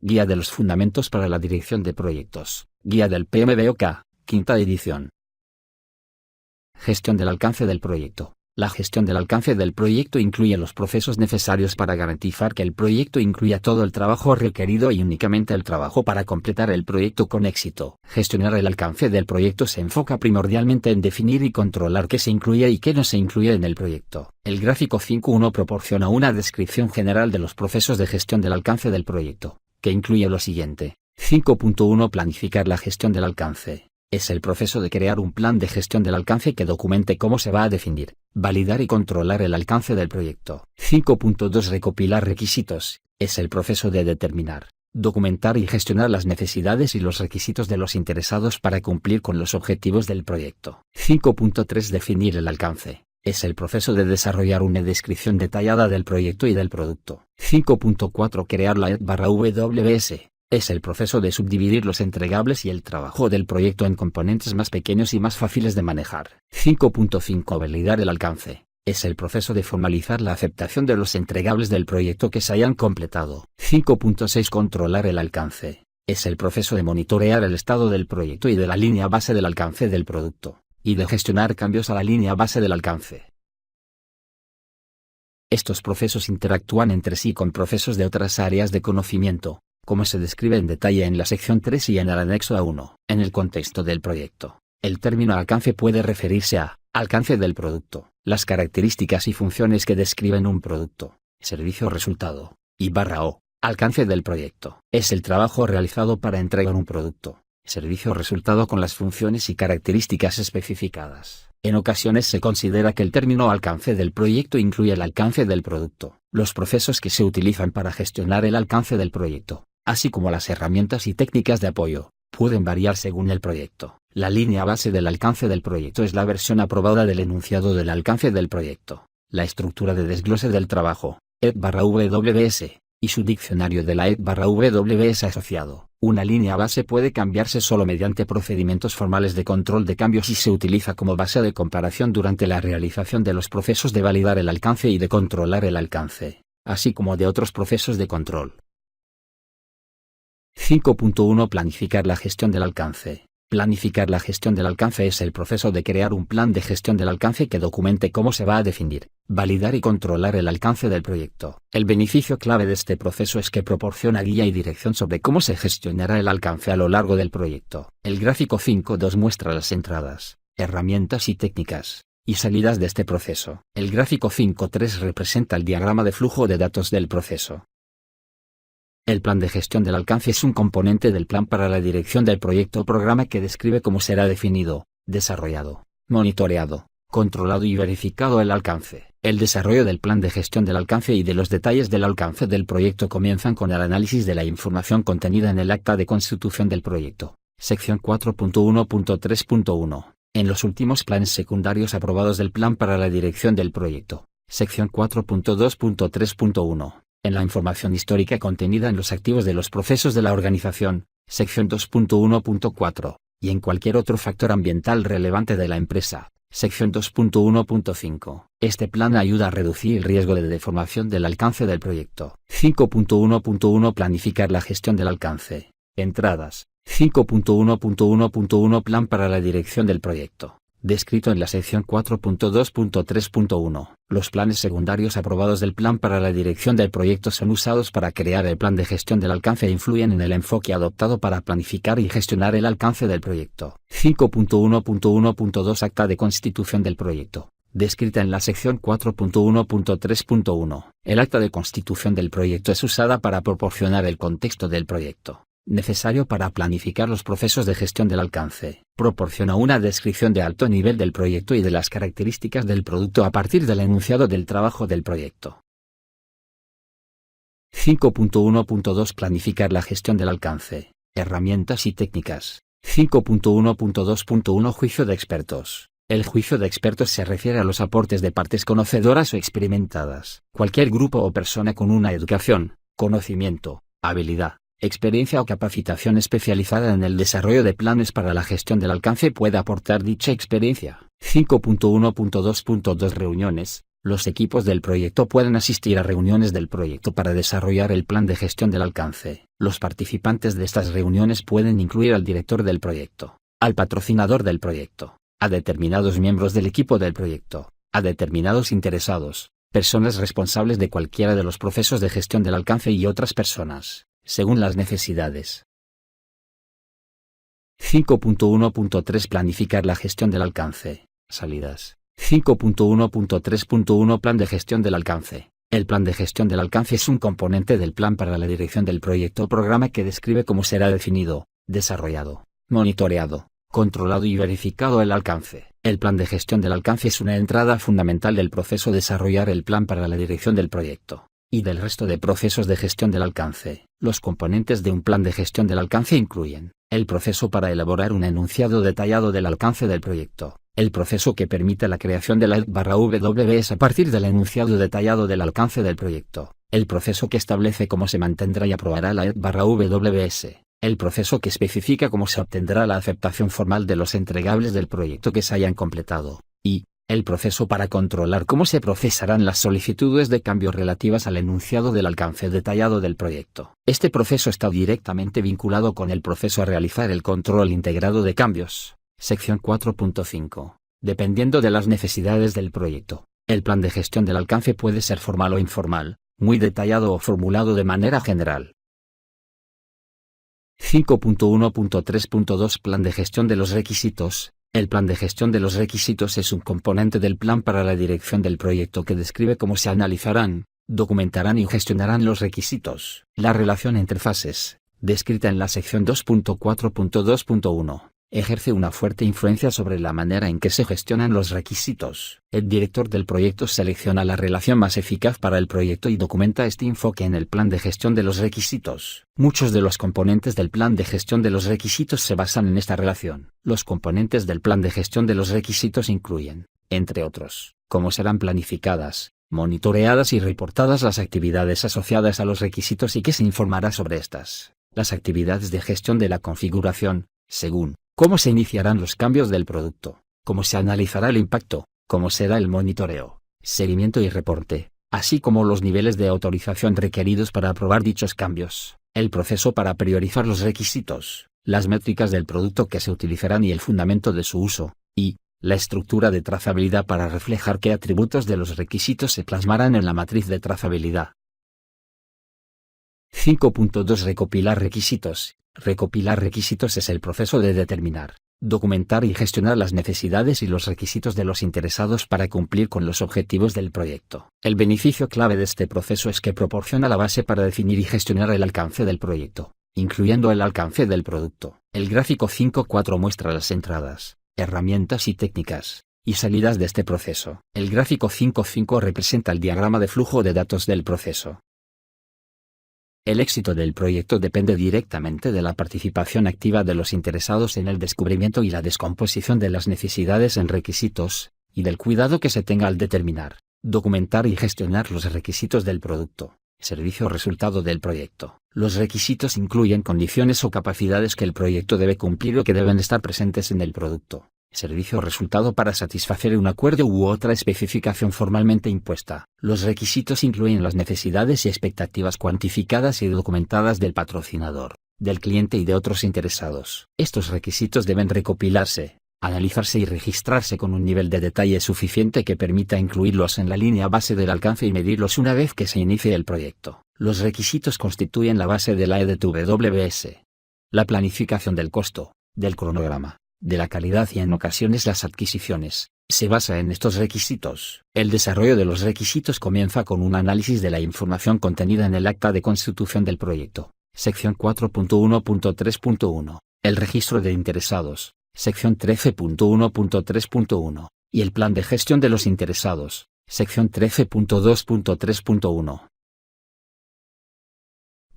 Guía de los Fundamentos para la Dirección de Proyectos. Guía del PMBOK, quinta edición. Gestión del alcance del proyecto. La gestión del alcance del proyecto incluye los procesos necesarios para garantizar que el proyecto incluya todo el trabajo requerido y únicamente el trabajo para completar el proyecto con éxito. Gestionar el alcance del proyecto se enfoca primordialmente en definir y controlar qué se incluye y qué no se incluye en el proyecto. El gráfico 5.1 proporciona una descripción general de los procesos de gestión del alcance del proyecto, que incluye lo siguiente. 5.1 Planificar la gestión del alcance. Es el proceso de crear un plan de gestión del alcance que documente cómo se va a definir, validar y controlar el alcance del proyecto. 5.2 Recopilar requisitos. Es el proceso de determinar, documentar y gestionar las necesidades y los requisitos de los interesados para cumplir con los objetivos del proyecto. 5.3 Definir el alcance. Es el proceso de desarrollar una descripción detallada del proyecto y del producto. 5.4 Crear la ED/WS. Es el proceso de subdividir los entregables y el trabajo del proyecto en componentes más pequeños y más fáciles de manejar. 5.5 Validar el alcance. Es el proceso de formalizar la aceptación de los entregables del proyecto que se hayan completado. 5.6 Controlar el alcance. Es el proceso de monitorear el estado del proyecto y de la línea base del alcance del producto, y de gestionar cambios a la línea base del alcance. Estos procesos interactúan entre sí con procesos de otras áreas de conocimiento, como se describe en detalle en la sección 3 y en el anexo A1. En el contexto del proyecto, el término alcance puede referirse a alcance del producto, las características y funciones que describen un producto, servicio o resultado, y /o, alcance del proyecto. Es el trabajo realizado para entregar un producto, servicio o resultado con las funciones y características especificadas. En ocasiones se considera que el término alcance del proyecto incluye el alcance del producto. Los procesos que se utilizan para gestionar el alcance del proyecto, así como las herramientas y técnicas de apoyo, pueden variar según el proyecto. La línea base del alcance del proyecto es la versión aprobada del enunciado del alcance del proyecto. La estructura de desglose del trabajo, ED/WS, y su diccionario de la ED/WS asociado. Una línea base puede cambiarse solo mediante procedimientos formales de control de cambios y se utiliza como base de comparación durante la realización de los procesos de validar el alcance y de controlar el alcance, así como de otros procesos de control. 5.1 Planificar la gestión del alcance. Planificar la gestión del alcance es el proceso de crear un plan de gestión del alcance que documente cómo se va a definir, validar y controlar el alcance del proyecto. El beneficio clave de este proceso es que proporciona guía y dirección sobre cómo se gestionará el alcance a lo largo del proyecto. El gráfico 5.2 muestra las entradas, herramientas y técnicas, y salidas de este proceso. El gráfico 5.3 representa el diagrama de flujo de datos del proceso. El plan de gestión del alcance es un componente del plan para la dirección del proyecto o programa que describe cómo será definido, desarrollado, monitoreado, controlado y verificado el alcance. El desarrollo del plan de gestión del alcance y de los detalles del alcance del proyecto comienzan con el análisis de la información contenida en el acta de constitución del proyecto. Sección 4.1.3.1. En los últimos planes secundarios aprobados del plan para la dirección del proyecto. Sección 4.2.3.1. En la información histórica contenida en los activos de los procesos de la organización, sección 2.1.4, y en cualquier otro factor ambiental relevante de la empresa, sección 2.1.5. Este plan ayuda a reducir el riesgo de deformación del alcance del proyecto. 5.1.1 Planificar la gestión del alcance. Entradas. 5.1.1.1 Plan para la dirección del proyecto. Descrito en la sección 4.2.3.1. Los planes secundarios aprobados del plan para la dirección del proyecto son usados para crear el plan de gestión del alcance e influyen en el enfoque adoptado para planificar y gestionar el alcance del proyecto. 5.1.1.2 Acta de constitución del proyecto. Descrita en la sección 4.1.3.1. El acta de constitución del proyecto es usada para proporcionar el contexto del proyecto, necesario para planificar los procesos de gestión del alcance. Proporciona una descripción de alto nivel del proyecto y de las características del producto a partir del enunciado del trabajo del proyecto. 5.1.2 Planificar la gestión del alcance. Herramientas y técnicas. 5.1.2.1 Juicio de expertos. El juicio de expertos se refiere a los aportes de partes conocedoras o experimentadas. Cualquier grupo o persona con una educación, conocimiento, habilidad, experiencia o capacitación especializada en el desarrollo de planes para la gestión del alcance puede aportar dicha experiencia. 5.1.2.2 Reuniones. Los equipos del proyecto pueden asistir a reuniones del proyecto para desarrollar el plan de gestión del alcance. Los participantes de estas reuniones pueden incluir al director del proyecto, al patrocinador del proyecto, a determinados miembros del equipo del proyecto, a determinados interesados, personas responsables de cualquiera de los procesos de gestión del alcance y otras personas, según las necesidades. 5.1.3 Planificar la gestión del alcance. Salidas. 5.1.3.1 Plan de gestión del alcance. El plan de gestión del alcance es un componente del plan para la dirección del proyecto o programa que describe cómo será definido, desarrollado, monitoreado, controlado y verificado el alcance. El plan de gestión del alcance es una entrada fundamental del proceso de desarrollar el plan para la dirección del proyecto y del resto de procesos de gestión del alcance. Los componentes de un plan de gestión del alcance incluyen el proceso para elaborar un enunciado detallado del alcance del proyecto, el proceso que permite la creación de la ED/WBS a partir del enunciado detallado del alcance del proyecto, el proceso que establece cómo se mantendrá y aprobará la ED/WBS, el proceso que especifica cómo se obtendrá la aceptación formal de los entregables del proyecto que se hayan completado, y el proceso para controlar cómo se procesarán las solicitudes de cambio relativas al enunciado del alcance detallado del proyecto. Este proceso está directamente vinculado con el proceso a realizar el control integrado de cambios. Sección 4.5. Dependiendo de las necesidades del proyecto, el plan de gestión del alcance puede ser formal o informal, muy detallado o formulado de manera general. 5.1.3.2 Plan de gestión de los requisitos. El plan de gestión de los requisitos es un componente del plan para la dirección del proyecto que describe cómo se analizarán, documentarán y gestionarán los requisitos. La relación entre fases, descrita en la sección 2.4.2.1, ejerce una fuerte influencia sobre la manera en que se gestionan los requisitos. El director del proyecto selecciona la relación más eficaz para el proyecto y documenta este enfoque en el plan de gestión de los requisitos. Muchos de los componentes del plan de gestión de los requisitos se basan en esta relación. Los componentes del plan de gestión de los requisitos incluyen, entre otros, cómo serán planificadas, monitoreadas y reportadas las actividades asociadas a los requisitos y qué se informará sobre estas. Las actividades de gestión de la configuración, según cómo se iniciarán los cambios del producto, cómo se analizará el impacto, cómo será el monitoreo, seguimiento y reporte, así como los niveles de autorización requeridos para aprobar dichos cambios, el proceso para priorizar los requisitos, las métricas del producto que se utilizarán y el fundamento de su uso, y la estructura de trazabilidad para reflejar qué atributos de los requisitos se plasmarán en la matriz de trazabilidad. 5.2 Recopilar requisitos. Recopilar requisitos es el proceso de determinar, documentar y gestionar las necesidades y los requisitos de los interesados para cumplir con los objetivos del proyecto. El beneficio clave de este proceso es que proporciona la base para definir y gestionar el alcance del proyecto, incluyendo el alcance del producto. El gráfico 5.4 muestra las entradas, herramientas y técnicas, y salidas de este proceso. El gráfico 5.5 representa el diagrama de flujo de datos del proceso. El éxito del proyecto depende directamente de la participación activa de los interesados en el descubrimiento y la descomposición de las necesidades en requisitos, y del cuidado que se tenga al determinar, documentar y gestionar los requisitos del producto, servicio o resultado del proyecto. Los requisitos incluyen condiciones o capacidades que el proyecto debe cumplir o que deben estar presentes en el producto, servicio o resultado para satisfacer un acuerdo u otra especificación formalmente impuesta. Los requisitos incluyen las necesidades y expectativas cuantificadas y documentadas del patrocinador, del cliente y de otros interesados. Estos requisitos deben recopilarse, analizarse y registrarse con un nivel de detalle suficiente que permita incluirlos en la línea base del alcance y medirlos una vez que se inicie el proyecto. Los requisitos constituyen la base de la EDWBS. La planificación del costo, del cronograma, de la calidad y en ocasiones las adquisiciones, se basa en estos requisitos. El desarrollo de los requisitos comienza con un análisis de la información contenida en el acta de constitución del proyecto, sección 4.1.3.1, el registro de interesados, sección 13.1.3.1, y el plan de gestión de los interesados, sección 13.2.3.1.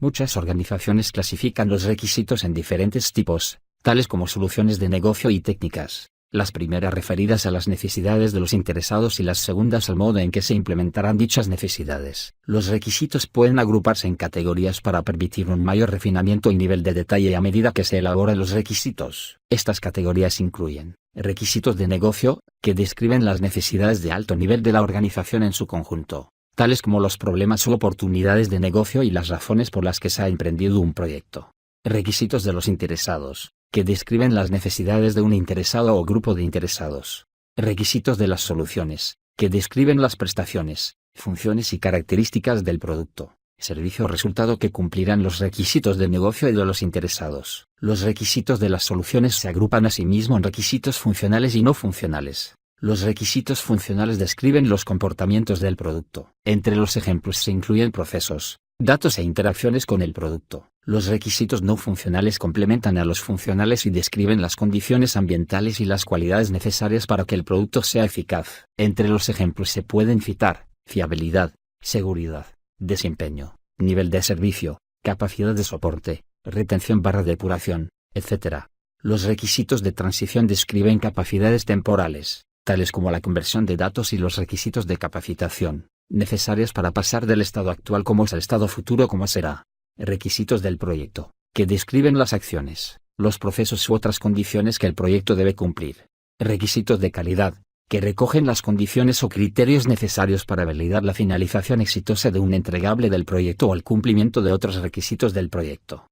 Muchas organizaciones clasifican los requisitos en diferentes tipos, tales como soluciones de negocio y técnicas. las primeras referidas a las necesidades de los interesados y las segundas al modo en que se implementarán dichas necesidades. Los requisitos pueden agruparse en categorías para permitir un mayor refinamiento y nivel de detalle a medida que se elaboran los requisitos. Estas categorías incluyen requisitos de negocio, que describen las necesidades de alto nivel de la organización en su conjunto, tales como los problemas u oportunidades de negocio y las razones por las que se ha emprendido un proyecto. Requisitos de los interesados, que describen las necesidades de un interesado o grupo de interesados. Requisitos de las soluciones, que describen las prestaciones, funciones y características del producto, servicio o resultado que cumplirán los requisitos de negocio y de los interesados. Los requisitos de las soluciones se agrupan asimismo en requisitos funcionales y no funcionales. Los requisitos funcionales describen los comportamientos del producto. Entre los ejemplos se incluyen procesos, datos e interacciones con el producto. Los requisitos no funcionales complementan a los funcionales y describen las condiciones ambientales y las cualidades necesarias para que el producto sea eficaz. Entre los ejemplos se pueden citar fiabilidad, seguridad, desempeño, nivel de servicio, capacidad de soporte, retención/depuración, etc. Los requisitos de transición describen capacidades temporales, tales como la conversión de datos, y los requisitos de capacitación, necesarios para pasar del estado actual como es al estado futuro como será. Requisitos del proyecto, que describen las acciones, los procesos u otras condiciones que el proyecto debe cumplir. Requisitos de calidad, que recogen las condiciones o criterios necesarios para validar la finalización exitosa de un entregable del proyecto o el cumplimiento de otros requisitos del proyecto.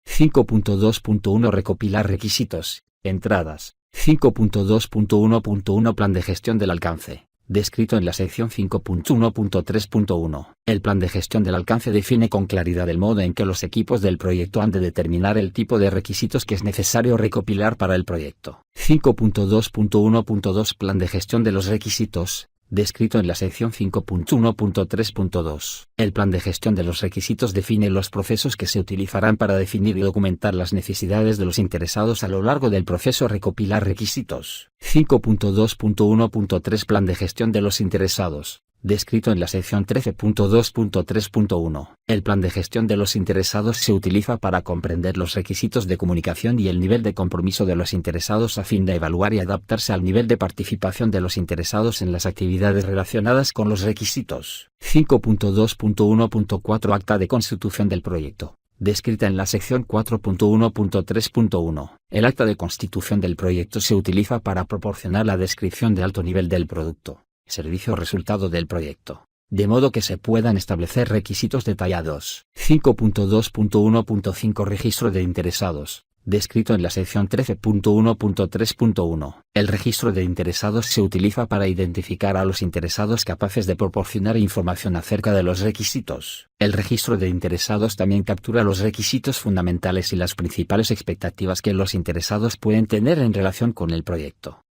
5.2.1 Recopilar requisitos, entradas. 5.2.1.1 Plan de gestión del alcance, descrito en la sección 5.1.3.1. El plan de gestión del alcance define con claridad el modo en que los equipos del proyecto han de determinar el tipo de requisitos que es necesario recopilar para el proyecto. 5.2.1.2 Plan de gestión de los requisitos, descrito en la sección 5.1.3.2. El plan de gestión de los requisitos define los procesos que se utilizarán para definir y documentar las necesidades de los interesados a lo largo del proceso recopilar requisitos. 5.2.1.3 Plan de gestión de los interesados, descrito en la sección 13.2.3.1. El plan de gestión de los interesados se utiliza para comprender los requisitos de comunicación y el nivel de compromiso de los interesados a fin de evaluar y adaptarse al nivel de participación de los interesados en las actividades relacionadas con los requisitos. 5.2.1.4 Acta de constitución del proyecto, descrita en la sección 4.1.3.1. El acta de constitución del proyecto se utiliza para proporcionar la descripción de alto nivel del producto, servicio o resultado del proyecto, de modo que se puedan establecer requisitos detallados. 5.2.1.5 Registro de interesados, descrito en la sección 13.1.3.1. El registro de interesados se utiliza para identificar a los interesados capaces de proporcionar información acerca de los requisitos. El registro de interesados también captura los requisitos fundamentales y las principales expectativas que los interesados pueden tener en relación con el proyecto.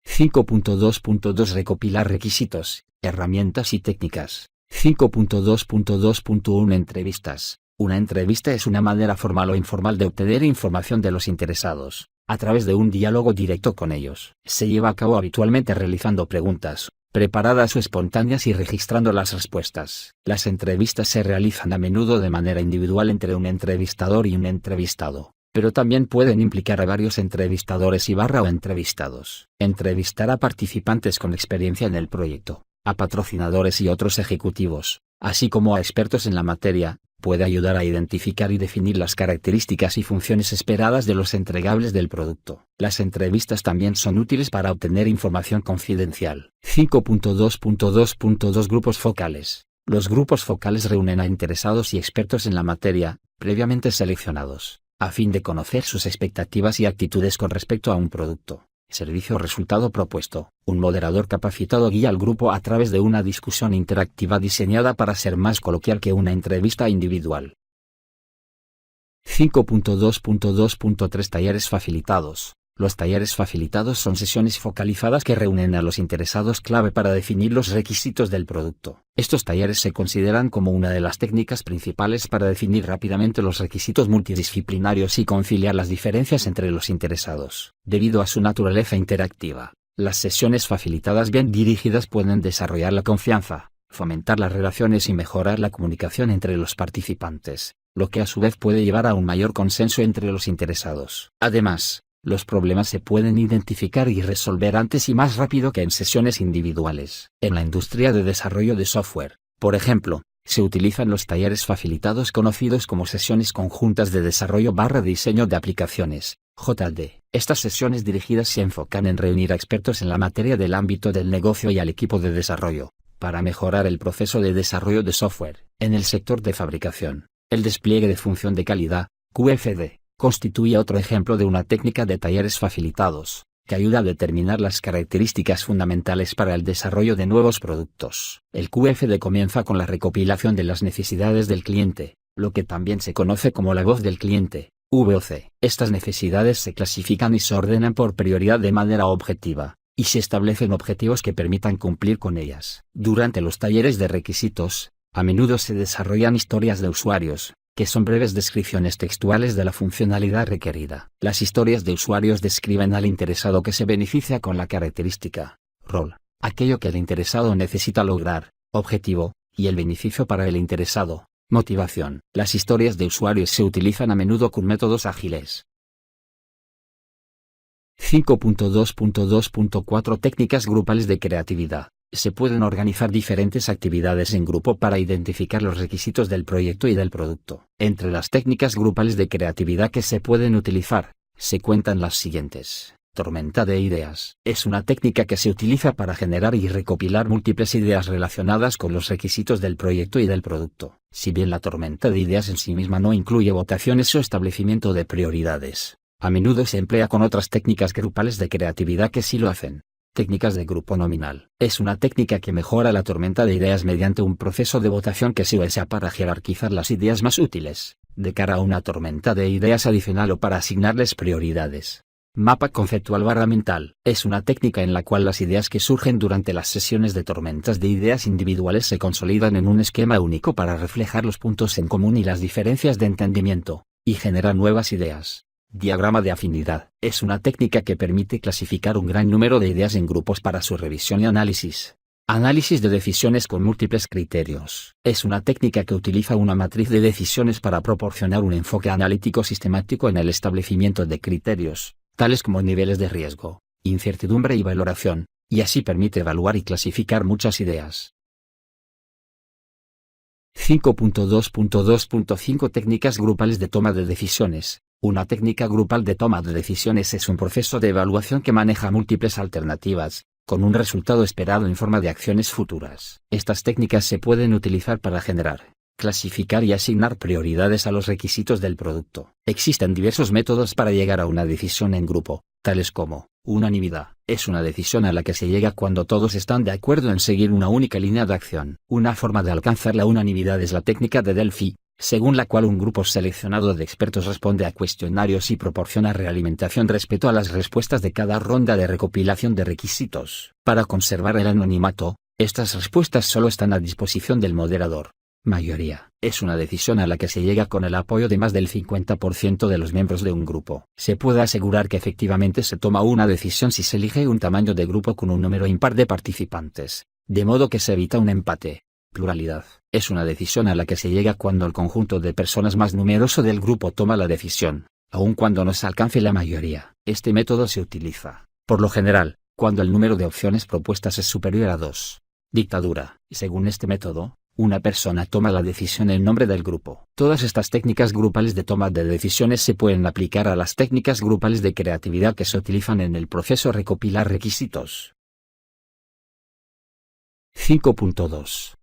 5.2.2 Recopilar requisitos, herramientas y técnicas. 5.2.2.1 Entrevistas. Una entrevista es una manera formal o informal de obtener información de los interesados, a través de un diálogo directo con ellos. Se lleva a cabo habitualmente realizando preguntas, preparadas o espontáneas, y registrando las respuestas. Las entrevistas se realizan a menudo de manera individual entre un entrevistador y un entrevistado, pero también pueden implicar a varios entrevistadores o entrevistados. Entrevistar a participantes con experiencia en el proyecto, a patrocinadores y otros ejecutivos, así como a expertos en la materia, puede ayudar a identificar y definir las características y funciones esperadas de los entregables del producto. Las entrevistas también son útiles para obtener información confidencial. 5.2.2.2 Grupos focales. Los grupos focales reúnen a interesados y expertos en la materia, previamente seleccionados, a fin de conocer sus expectativas y actitudes con respecto a un producto, servicio o resultado propuesto. Un moderador capacitado guía al grupo a través de una discusión interactiva diseñada para ser más coloquial que una entrevista individual. 5.2.2.3 Talleres facilitados. Los talleres facilitados son sesiones focalizadas que reúnen a los interesados clave para definir los requisitos del producto. Estos talleres se consideran como una de las técnicas principales para definir rápidamente los requisitos multidisciplinarios y conciliar las diferencias entre los interesados. Debido a su naturaleza interactiva, las sesiones facilitadas bien dirigidas pueden desarrollar la confianza, fomentar las relaciones y mejorar la comunicación entre los participantes. lo que a su vez puede llevar a un mayor consenso entre los interesados. Además, los problemas se pueden identificar y resolver antes y más rápido que en sesiones individuales. En la industria de desarrollo de software, por ejemplo, se utilizan los talleres facilitados conocidos como sesiones conjuntas de desarrollo/diseño de aplicaciones, JD. Estas sesiones dirigidas se enfocan en reunir a expertos en la materia del ámbito del negocio y al equipo de desarrollo, para mejorar el proceso de desarrollo de software. En el sector de fabricación, el despliegue de función de calidad, QFD, constituye otro ejemplo de una técnica de talleres facilitados, que ayuda a determinar las características fundamentales para el desarrollo de nuevos productos. El QFD comienza con la recopilación de las necesidades del cliente, lo que también se conoce como la voz del cliente, VOC. Estas necesidades se clasifican y se ordenan por prioridad de manera objetiva, y se establecen objetivos que permitan cumplir con ellas. Durante los talleres de requisitos, a menudo se desarrollan historias de usuarios, que son breves descripciones textuales de la funcionalidad requerida. Las historias de usuarios describen al interesado que se beneficia con la característica, rol, aquello que el interesado necesita lograr, objetivo, y el beneficio para el interesado, motivación. Las historias de usuarios se utilizan a menudo con métodos ágiles. 5.2.2.4 Técnicas grupales de creatividad. Se pueden organizar diferentes actividades en grupo para identificar los requisitos del proyecto y del producto. Entre las técnicas grupales de creatividad que se pueden utilizar, se cuentan las siguientes. Tormenta de ideas. Es una técnica que se utiliza para generar y recopilar múltiples ideas relacionadas con los requisitos del proyecto y del producto. Si bien la tormenta de ideas en sí misma no incluye votaciones o establecimiento de prioridades, a menudo se emplea con otras técnicas grupales de creatividad que sí lo hacen. Técnicas de grupo nominal. Es una técnica que mejora la tormenta de ideas mediante un proceso de votación que se usa para jerarquizar las ideas más útiles, de cara a una tormenta de ideas adicional o para asignarles prioridades. Mapa conceptual/mental. Es una técnica en la cual las ideas que surgen durante las sesiones de tormentas de ideas individuales se consolidan en un esquema único para reflejar los puntos en común y las diferencias de entendimiento, y generar nuevas ideas. Diagrama de afinidad. Es una técnica que permite clasificar un gran número de ideas en grupos para su revisión y análisis. Análisis de decisiones con múltiples criterios. Es una técnica que utiliza una matriz de decisiones para proporcionar un enfoque analítico sistemático en el establecimiento de criterios, tales como niveles de riesgo, incertidumbre y valoración, y así permite evaluar y clasificar muchas ideas. 5.2.2.5 Técnicas grupales de toma de decisiones. Una técnica grupal de toma de decisiones es un proceso de evaluación que maneja múltiples alternativas, con un resultado esperado en forma de acciones futuras. Estas técnicas se pueden utilizar para generar, clasificar y asignar prioridades a los requisitos del producto. Existen diversos métodos para llegar a una decisión en grupo, tales como, unanimidad. Es una decisión a la que se llega cuando todos están de acuerdo en seguir una única línea de acción. Una forma de alcanzar la unanimidad es la técnica de Delphi, según la cual un grupo seleccionado de expertos responde a cuestionarios y proporciona realimentación respecto a las respuestas de cada ronda de recopilación de requisitos. Para conservar el anonimato, estas respuestas solo están a disposición del moderador. Mayoría. Es una decisión a la que se llega con el apoyo de más del 50% de los miembros de un grupo. Se puede asegurar que efectivamente se toma una decisión si se elige un tamaño de grupo con un número impar de participantes, de modo que se evita un empate. Pluralidad. Es una decisión a la que se llega cuando el conjunto de personas más numeroso del grupo toma la decisión, aun cuando no se alcance la mayoría. Este método se utiliza, por lo general, cuando el número de opciones propuestas es superior a 2. Dictadura. Según este método, una persona toma la decisión en nombre del grupo. Todas estas técnicas grupales de toma de decisiones se pueden aplicar a las técnicas grupales de creatividad que se utilizan en el proceso recopilar requisitos. 5.2.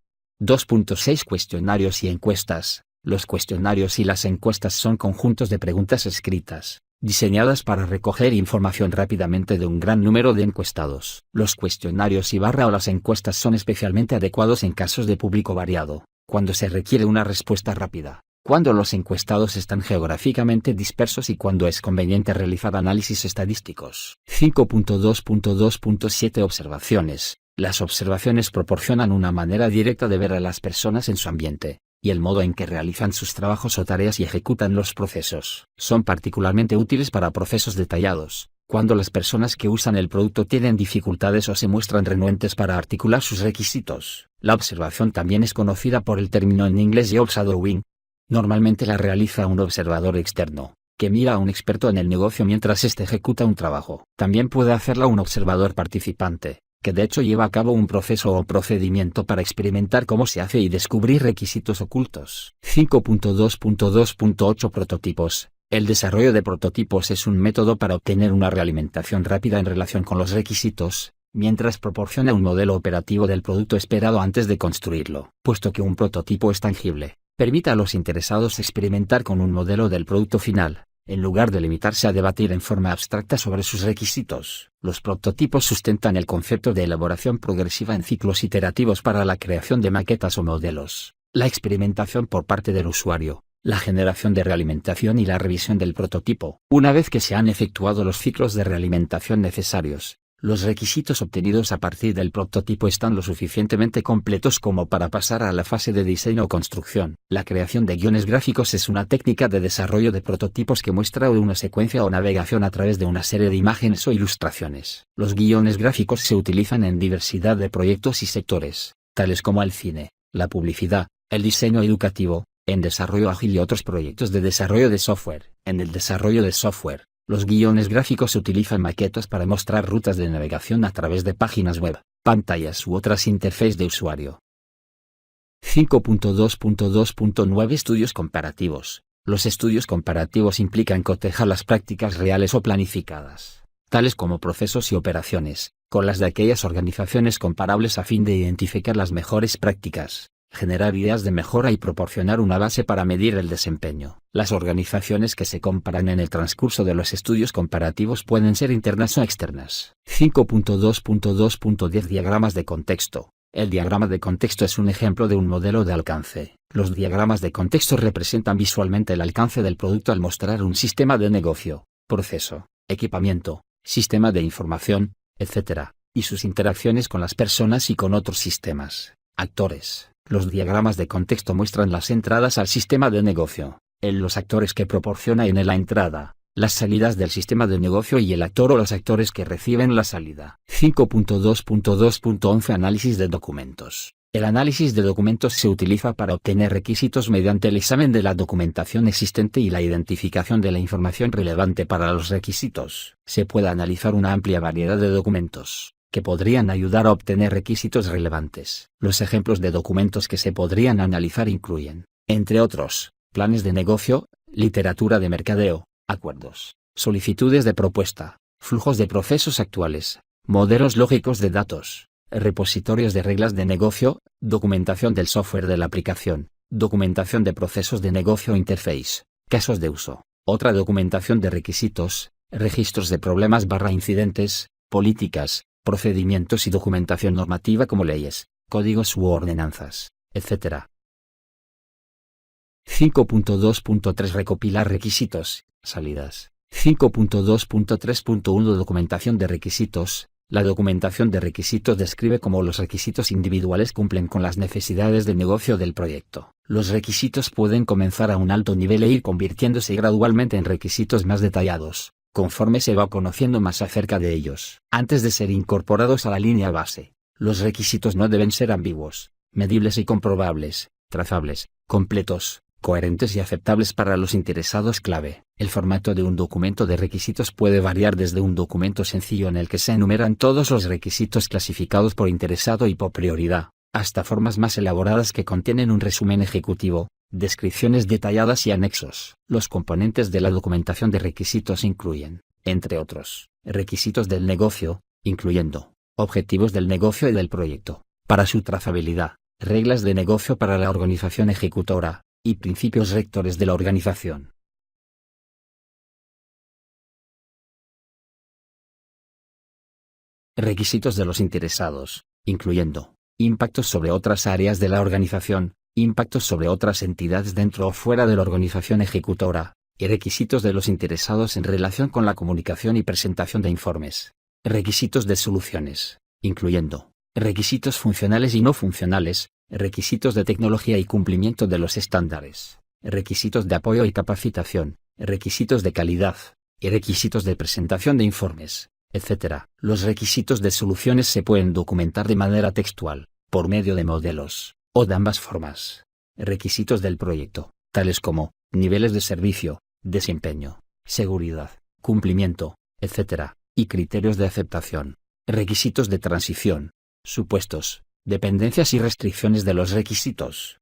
2.6 Cuestionarios y encuestas. Los cuestionarios y las encuestas son conjuntos de preguntas escritas, diseñadas para recoger información rápidamente de un gran número de encuestados. Los cuestionarios o las encuestas son especialmente adecuados en casos de público variado, cuando se requiere una respuesta rápida, cuando los encuestados están geográficamente dispersos y cuando es conveniente realizar análisis estadísticos. 5.2.2.7 Observaciones. Las observaciones proporcionan una manera directa de ver a las personas en su ambiente, y el modo en que realizan sus trabajos o tareas y ejecutan los procesos. Son particularmente útiles para procesos detallados, cuando las personas que usan el producto tienen dificultades o se muestran renuentes para articular sus requisitos. La observación también es conocida por el término en inglés job shadowing, Normalmente la realiza un observador externo, que mira a un experto en el negocio mientras éste ejecuta un trabajo. También puede hacerla un observador participante, que de hecho lleva a cabo un proceso o procedimiento para experimentar cómo se hace y descubrir requisitos ocultos. 5.2.2.8 Prototipos. El desarrollo de prototipos es un método para obtener una realimentación rápida en relación con los requisitos, mientras proporciona un modelo operativo del producto esperado antes de construirlo. Puesto que un prototipo es tangible, permite a los interesados experimentar con un modelo del producto final, en lugar de limitarse a debatir en forma abstracta sobre sus requisitos. Los prototipos sustentan el concepto de elaboración progresiva en ciclos iterativos para la creación de maquetas o modelos, la experimentación por parte del usuario, la generación de realimentación y la revisión del prototipo. Una vez que se han efectuado los ciclos de realimentación necesarios, los requisitos obtenidos a partir del prototipo están lo suficientemente completos como para pasar a la fase de diseño o construcción. La creación de guiones gráficos es una técnica de desarrollo de prototipos que muestra una secuencia o navegación a través de una serie de imágenes o ilustraciones. Los guiones gráficos se utilizan en diversidad de proyectos y sectores, tales como el cine, la publicidad, el diseño educativo, en desarrollo ágil y otros proyectos de desarrollo de software. En el desarrollo de software, los guiones gráficos utilizan maquetas para mostrar rutas de navegación a través de páginas web, pantallas u otras interfaces de usuario. 5.2.2.9 Estudios comparativos. Los estudios comparativos implican cotejar las prácticas reales o planificadas, tales como procesos y operaciones, con las de aquellas organizaciones comparables a fin de identificar las mejores prácticas, generar ideas de mejora y proporcionar una base para medir el desempeño. Las organizaciones que se comparan en el transcurso de los estudios comparativos pueden ser internas o externas. 5.2.2.10 Diagramas de contexto. El diagrama de contexto es un ejemplo de un modelo de alcance. Los diagramas de contexto representan visualmente el alcance del producto al mostrar un sistema de negocio, proceso, equipamiento, sistema de información, etc., y sus interacciones con las personas y con otros sistemas, actores. Los diagramas de contexto muestran las entradas al sistema de negocio, los actores que proporciona en la entrada, las salidas del sistema de negocio y el actor o los actores que reciben la salida. 5.2.2.11 Análisis de documentos. El análisis de documentos se utiliza para obtener requisitos mediante el examen de la documentación existente y la identificación de la información relevante para los requisitos. Se puede analizar una amplia variedad de documentos que podrían ayudar a obtener requisitos relevantes. Los ejemplos de documentos que se podrían analizar incluyen, entre otros, planes de negocio, literatura de mercadeo, acuerdos, solicitudes de propuesta, flujos de procesos actuales, modelos lógicos de datos, repositorios de reglas de negocio, documentación del software de la aplicación, documentación de procesos de negocio o interface, casos de uso, otra documentación de requisitos, registros de problemas/incidentes, políticas, procedimientos y documentación normativa como leyes, códigos u ordenanzas, etc. 5.2.3 Recopilar requisitos, salidas. 5.2.3.1 Documentación de requisitos. La documentación de requisitos describe cómo los requisitos individuales cumplen con las necesidades de negocio del proyecto. Los requisitos pueden comenzar a un alto nivel e ir convirtiéndose gradualmente en requisitos más detallados, conforme se va conociendo más acerca de ellos. Antes de ser incorporados a la línea base, los requisitos no deben ser ambiguos, medibles y comprobables, trazables, completos, coherentes y aceptables para los interesados clave. El formato de un documento de requisitos puede variar desde un documento sencillo en el que se enumeran todos los requisitos clasificados por interesado y por prioridad, hasta formas más elaboradas que contienen un resumen ejecutivo, descripciones detalladas y anexos. Los componentes de la documentación de requisitos incluyen, entre otros, requisitos del negocio, incluyendo objetivos del negocio y del proyecto, para su trazabilidad, reglas de negocio para la organización ejecutora, y principios rectores de la organización. Requisitos de los interesados, incluyendo impactos sobre otras áreas de la organización, impactos sobre otras entidades dentro o fuera de la organización ejecutora, y requisitos de los interesados en relación con la comunicación y presentación de informes. Requisitos de soluciones, incluyendo requisitos funcionales y no funcionales, requisitos de tecnología y cumplimiento de los estándares, requisitos de apoyo y capacitación, requisitos de calidad, y requisitos de presentación de informes, etc. Los requisitos de soluciones se pueden documentar de manera textual, por medio de modelos, o de ambas formas. Requisitos del proyecto. tales como niveles de servicio, desempeño, seguridad, cumplimiento, etc., y criterios de aceptación, requisitos de transición, supuestos, dependencias y restricciones de los requisitos.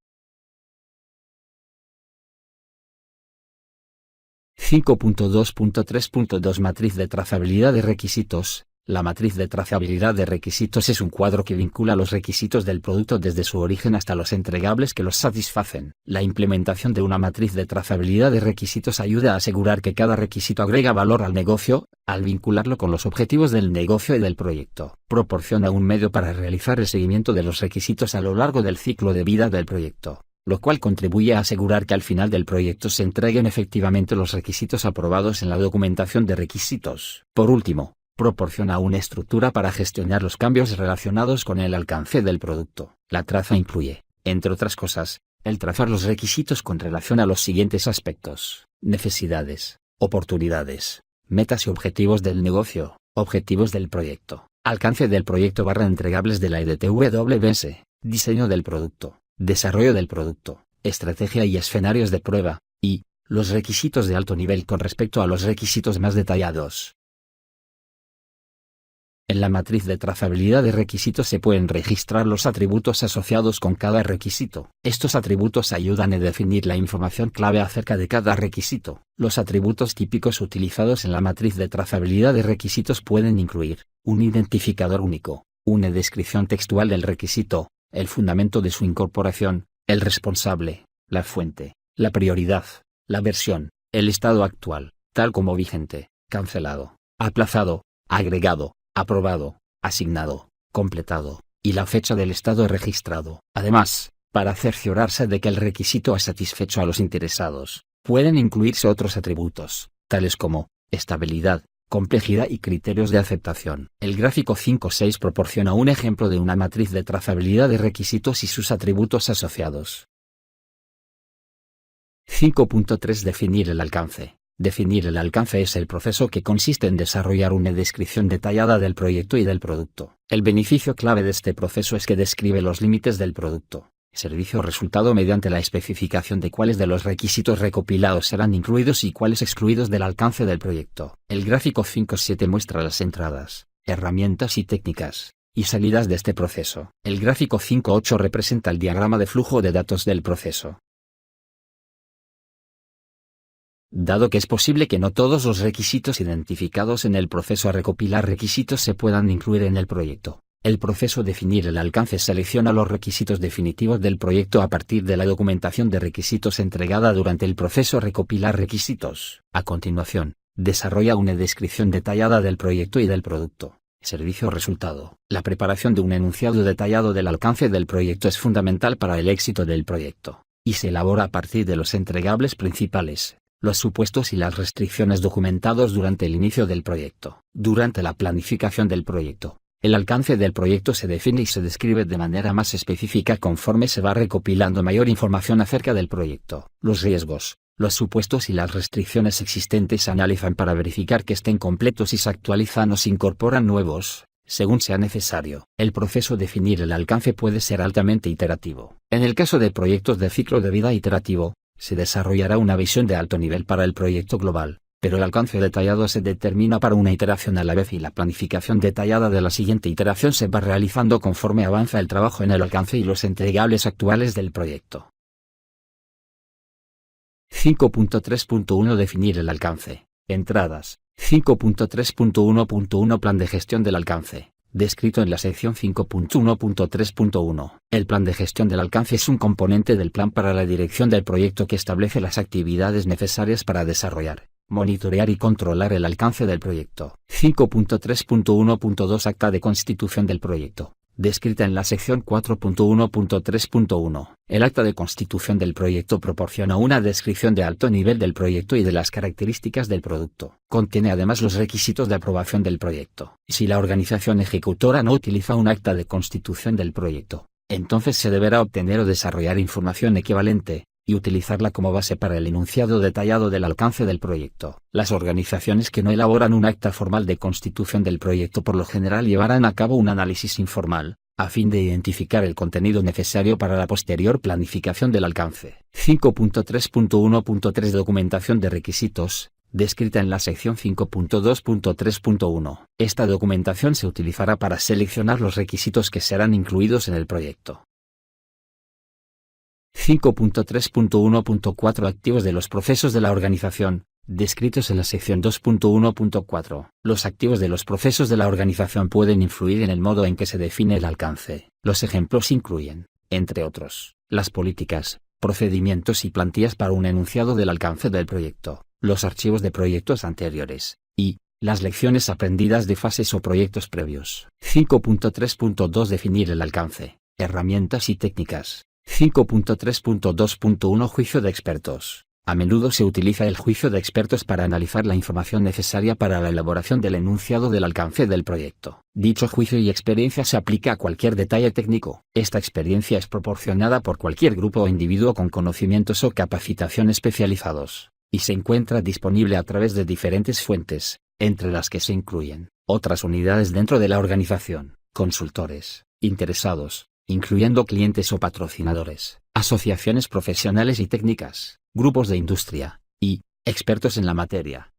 5.2.3.2 Matriz de trazabilidad de requisitos. La matriz de trazabilidad de requisitos es un cuadro que vincula los requisitos del producto desde su origen hasta los entregables que los satisfacen. La implementación de una matriz de trazabilidad de requisitos ayuda a asegurar que cada requisito agrega valor al negocio, al vincularlo con los objetivos del negocio y del proyecto. Proporciona un medio para realizar el seguimiento de los requisitos a lo largo del ciclo de vida del proyecto, lo cual contribuye a asegurar que al final del proyecto se entreguen efectivamente los requisitos aprobados en la documentación de requisitos. Por último, proporciona una estructura para gestionar los cambios relacionados con el alcance del producto. La traza incluye, entre otras cosas, el trazar los requisitos con relación a los siguientes aspectos: necesidades, oportunidades, metas y objetivos del negocio, objetivos del proyecto, alcance del proyecto / entregables de la EDTWS, diseño del producto, desarrollo del producto, estrategia y escenarios de prueba, y los requisitos de alto nivel con respecto a los requisitos más detallados. En la matriz de trazabilidad de requisitos se pueden registrar los atributos asociados con cada requisito. Estos atributos ayudan a definir la información clave acerca de cada requisito. Los atributos típicos utilizados en la matriz de trazabilidad de requisitos pueden incluir un identificador único, una descripción textual del requisito, el fundamento de su incorporación, el responsable, la fuente, la prioridad, la versión, el estado actual, tal como vigente, cancelado, aplazado, agregado, aprobado, asignado, completado, y la fecha del estado registrado. Además, para cerciorarse de que el requisito ha satisfecho a los interesados, pueden incluirse otros atributos, tales como estabilidad, complejidad y criterios de aceptación. El gráfico 5.6 proporciona un ejemplo de una matriz de trazabilidad de requisitos y sus atributos asociados. 5.3 Definir el alcance. Definir el alcance es el proceso que consiste en desarrollar una descripción detallada del proyecto y del producto. El beneficio clave de este proceso es que describe los límites del producto, servicio o resultado mediante la especificación de cuáles de los requisitos recopilados serán incluidos y cuáles excluidos del alcance del proyecto. El gráfico 5.7 muestra las entradas, herramientas y técnicas, y salidas de este proceso. El gráfico 5.8 representa el diagrama de flujo de datos del proceso. Dado que es posible que no todos los requisitos identificados en el proceso a recopilar requisitos se puedan incluir en el proyecto, el proceso definir el alcance selecciona los requisitos definitivos del proyecto a partir de la documentación de requisitos entregada durante el proceso recopilar requisitos. A continuación, desarrolla una descripción detallada del proyecto y del producto, servicio o resultado. La preparación de un enunciado detallado del alcance del proyecto es fundamental para el éxito del proyecto, y se elabora a partir de los entregables principales, los supuestos y las restricciones documentados durante el inicio del proyecto. Durante la planificación del proyecto, el alcance del proyecto se define y se describe de manera más específica conforme se va recopilando mayor información acerca del proyecto. Los riesgos, los supuestos y las restricciones existentes se analizan para verificar que estén completos y se actualizan o se incorporan nuevos, según sea necesario. El proceso de definir el alcance puede ser altamente iterativo. En el caso de proyectos de ciclo de vida iterativo, se desarrollará una visión de alto nivel para el proyecto global, pero el alcance detallado se determina para una iteración a la vez y la planificación detallada de la siguiente iteración se va realizando conforme avanza el trabajo en el alcance y los entregables actuales del proyecto. 5.3.1 Definir el alcance. Entradas. 5.3.1.1 Plan de gestión del alcance. Descrito en la sección 5.1.3.1. El plan de gestión del alcance es un componente del plan para la dirección del proyecto que establece las actividades necesarias para desarrollar, monitorear y controlar el alcance del proyecto. 5.3.1.2 Acta de constitución del proyecto. Descrita en la sección 4.1.3.1. El acta de constitución del proyecto proporciona una descripción de alto nivel del proyecto y de las características del producto. Contiene además los requisitos de aprobación del proyecto. Si la organización ejecutora no utiliza un acta de constitución del proyecto, entonces se deberá obtener o desarrollar información equivalente, y utilizarla como base para el enunciado detallado del alcance del proyecto. Las organizaciones que no elaboran un acta formal de constitución del proyecto por lo general llevarán a cabo un análisis informal, a fin de identificar el contenido necesario para la posterior planificación del alcance. 5.3.1.3 Documentación de requisitos, descrita en la sección 5.2.3.1. Esta documentación se utilizará para seleccionar los requisitos que serán incluidos en el proyecto. 5.3.1.4 Activos de los procesos de la organización, descritos en la sección 2.1.4. Los activos de los procesos de la organización pueden influir en el modo en que se define el alcance. Los ejemplos incluyen, entre otros, las políticas, procedimientos y plantillas para un enunciado del alcance del proyecto, los archivos de proyectos anteriores, y las lecciones aprendidas de fases o proyectos previos. 5.3.2 Definir el alcance, herramientas y técnicas. 5.3.2.1 Juicio de expertos. A menudo se utiliza el juicio de expertos para analizar la información necesaria para la elaboración del enunciado del alcance del proyecto. Dicho juicio y experiencia se aplica a cualquier detalle técnico. Esta experiencia es proporcionada por cualquier grupo o individuo con conocimientos o capacitación especializados, y se encuentra disponible a través de diferentes fuentes, entre las que se incluyen otras unidades dentro de la organización, consultores, interesados, incluyendo clientes o patrocinadores, asociaciones profesionales y técnicas, grupos de industria, y expertos en la materia.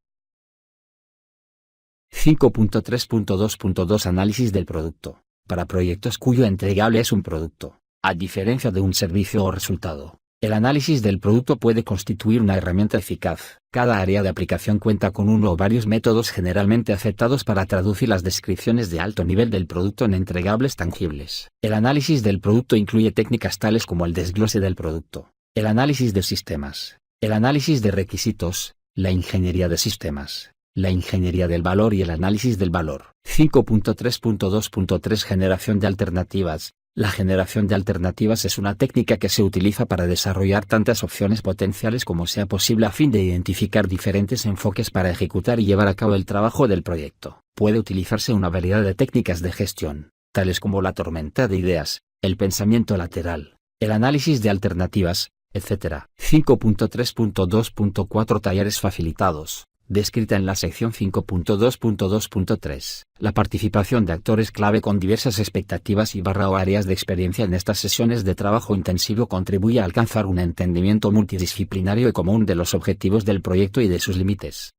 5.3.2.2 Análisis del producto. Para proyectos cuyo entregable es un producto, a diferencia de un servicio o resultado, el análisis del producto puede constituir una herramienta eficaz. Cada área de aplicación cuenta con uno o varios métodos generalmente aceptados para traducir las descripciones de alto nivel del producto en entregables tangibles. El análisis del producto incluye técnicas tales como el desglose del producto, el análisis de sistemas, el análisis de requisitos, la ingeniería de sistemas, la ingeniería del valor y el análisis del valor. 5.3.2.3 Generación de alternativas. La generación de alternativas es una técnica que se utiliza para desarrollar tantas opciones potenciales como sea posible a fin de identificar diferentes enfoques para ejecutar y llevar a cabo el trabajo del proyecto. Puede utilizarse una variedad de técnicas de gestión, tales como la tormenta de ideas, el pensamiento lateral, el análisis de alternativas, etc. 5.3.2.4 Talleres facilitados. Descrita en la sección 5.2.2.3. La participación de actores clave con diversas expectativas o áreas de experiencia en estas sesiones de trabajo intensivo contribuye a alcanzar un entendimiento multidisciplinario y común de los objetivos del proyecto y de sus límites.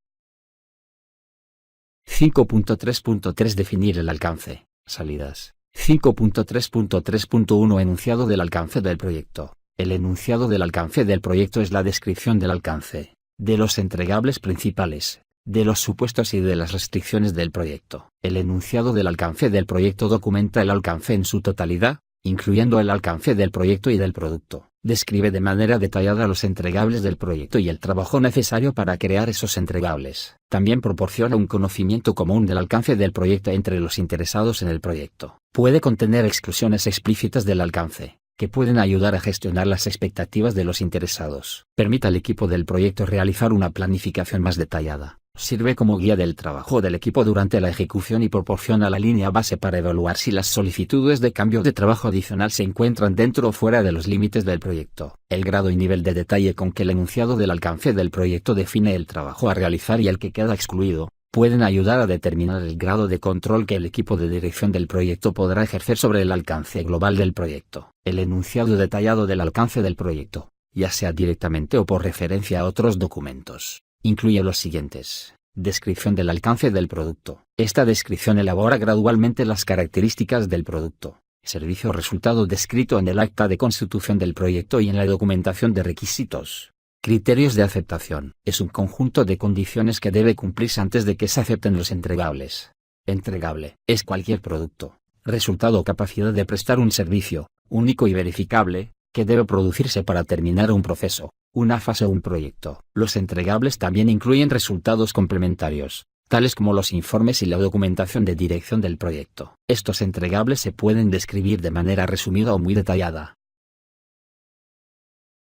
5.3.3 Definir el alcance. Salidas. 5.3.3.1 Enunciado del alcance del proyecto. El enunciado del alcance del proyecto es la descripción del alcance, de los entregables principales, de los supuestos y de las restricciones del proyecto. El enunciado del alcance del proyecto documenta el alcance en su totalidad, incluyendo el alcance del proyecto y del producto. Describe de manera detallada los entregables del proyecto y el trabajo necesario para crear esos entregables. También proporciona un conocimiento común del alcance del proyecto entre los interesados en el proyecto. Puede contener exclusiones explícitas del alcance, que pueden ayudar a gestionar las expectativas de los interesados. Permite al equipo del proyecto realizar una planificación más detallada. Sirve como guía del trabajo del equipo durante la ejecución y proporciona la línea base para evaluar si las solicitudes de cambio de trabajo adicional se encuentran dentro o fuera de los límites del proyecto. El grado y nivel de detalle con que el enunciado del alcance del proyecto define el trabajo a realizar y el que queda excluido, pueden ayudar a determinar el grado de control que el equipo de dirección del proyecto podrá ejercer sobre el alcance global del proyecto. El enunciado detallado del alcance del proyecto, ya sea directamente o por referencia a otros documentos, incluye los siguientes. Descripción del alcance del producto. Esta descripción elabora gradualmente las características del producto, servicio o resultado descrito en el acta de constitución del proyecto y en la documentación de requisitos. Criterios de aceptación. Es un conjunto de condiciones que debe cumplirse antes de que se acepten los entregables. Entregable es cualquier producto, resultado o capacidad de prestar un servicio, único y verificable, que debe producirse para terminar un proceso, una fase o un proyecto. Los entregables también incluyen resultados complementarios, tales como los informes y la documentación de dirección del proyecto. Estos entregables se pueden describir de manera resumida o muy detallada.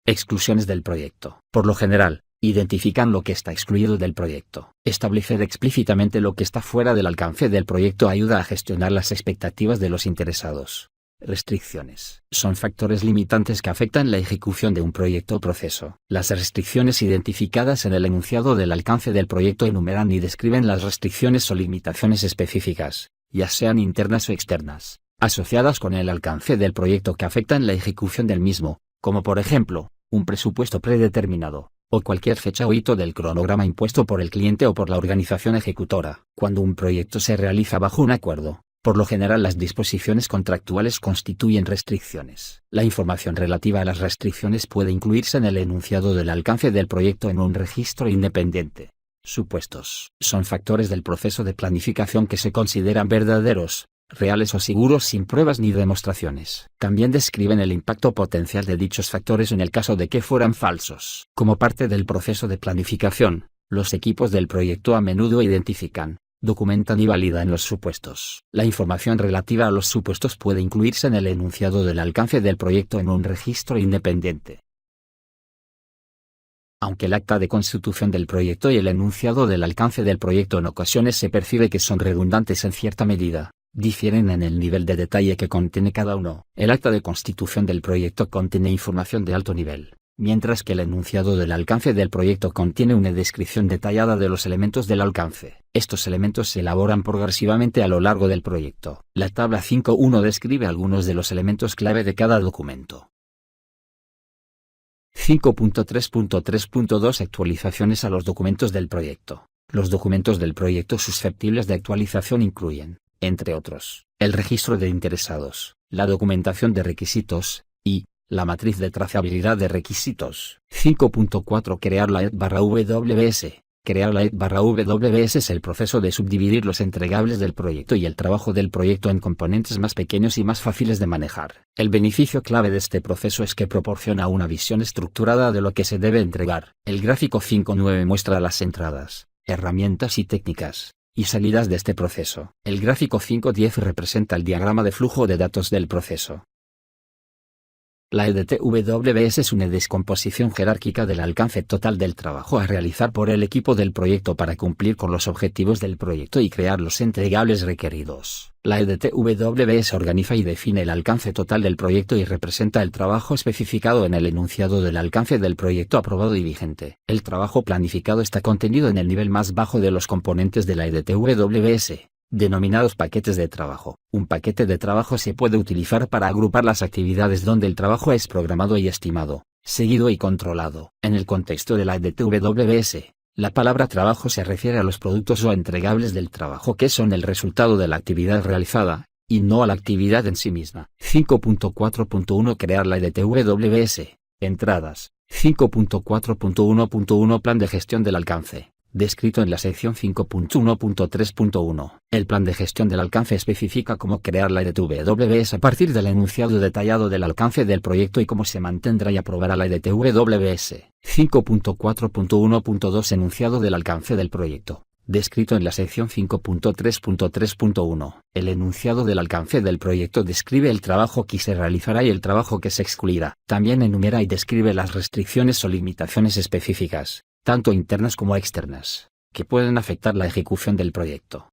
Exclusiones del proyecto. Por lo general, identifican lo que está excluido del proyecto. Establecer explícitamente lo que está fuera del alcance del proyecto ayuda a gestionar las expectativas de los interesados. Restricciones. Son factores limitantes que afectan la ejecución de un proyecto o proceso. Las restricciones identificadas en el enunciado del alcance del proyecto enumeran y describen las restricciones o limitaciones específicas, ya sean internas o externas, asociadas con el alcance del proyecto que afectan la ejecución del mismo, como por ejemplo, un presupuesto predeterminado, o cualquier fecha o hito del cronograma impuesto por el cliente o por la organización ejecutora. Cuando un proyecto se realiza bajo un acuerdo, por lo general las disposiciones contractuales constituyen restricciones. La información relativa a las restricciones puede incluirse en el enunciado del alcance del proyecto en un registro independiente. Supuestos son factores del proceso de planificación que se consideran verdaderos, reales o seguros sin pruebas ni demostraciones. También describen el impacto potencial de dichos factores en el caso de que fueran falsos. Como parte del proceso de planificación, los equipos del proyecto a menudo identifican, documentan y validan los supuestos. La información relativa a los supuestos puede incluirse en el enunciado del alcance del proyecto en un registro independiente. Aunque el acta de constitución del proyecto y el enunciado del alcance del proyecto en ocasiones se percibe que son redundantes en cierta medida, difieren en el nivel de detalle que contiene cada uno. El acta de constitución del proyecto contiene información de alto nivel, mientras que el enunciado del alcance del proyecto contiene una descripción detallada de los elementos del alcance. Estos elementos se elaboran progresivamente a lo largo del proyecto. La tabla 5.1 describe algunos de los elementos clave de cada documento. 5.3.3.2 Actualizaciones a los documentos del proyecto. Los documentos del proyecto susceptibles de actualización incluyen, entre otros, el registro de interesados, la documentación de requisitos, y la matriz de trazabilidad de requisitos. 5.4 Crear la ED/WS. Crear la ED/WS es el proceso de subdividir los entregables del proyecto y el trabajo del proyecto en componentes más pequeños y más fáciles de manejar. El beneficio clave de este proceso es que proporciona una visión estructurada de lo que se debe entregar. El gráfico 5.9 muestra las entradas, herramientas y técnicas, y salidas de este proceso. El gráfico 5.10 representa el diagrama de flujo de datos del proceso. La EDTWS es una descomposición jerárquica del alcance total del trabajo a realizar por el equipo del proyecto para cumplir con los objetivos del proyecto y crear los entregables requeridos. La EDTWS organiza y define el alcance total del proyecto y representa el trabajo especificado en el enunciado del alcance del proyecto aprobado y vigente. El trabajo planificado está contenido en el nivel más bajo de los componentes de la EDTWS, denominados paquetes de trabajo. Un paquete de trabajo se puede utilizar para agrupar las actividades donde el trabajo es programado y estimado, seguido y controlado. En el contexto de la EDTWS, la palabra trabajo se refiere a los productos o entregables del trabajo que son el resultado de la actividad realizada, y no a la actividad en sí misma. 5.4.1 Crear la EDTWS. Entradas. 5.4.1.1 Plan de gestión del alcance. Descrito en la sección 5.1.3.1. El plan de gestión del alcance especifica cómo crear la EDTWS a partir del enunciado detallado del alcance del proyecto y cómo se mantendrá y aprobará la EDTWS. 5.4.1.2 Enunciado del alcance del proyecto. Descrito en la sección 5.3.3.1. El enunciado del alcance del proyecto describe el trabajo que se realizará y el trabajo que se excluirá. También enumera y describe las restricciones o limitaciones específicas, tanto internas como externas, que pueden afectar la ejecución del proyecto.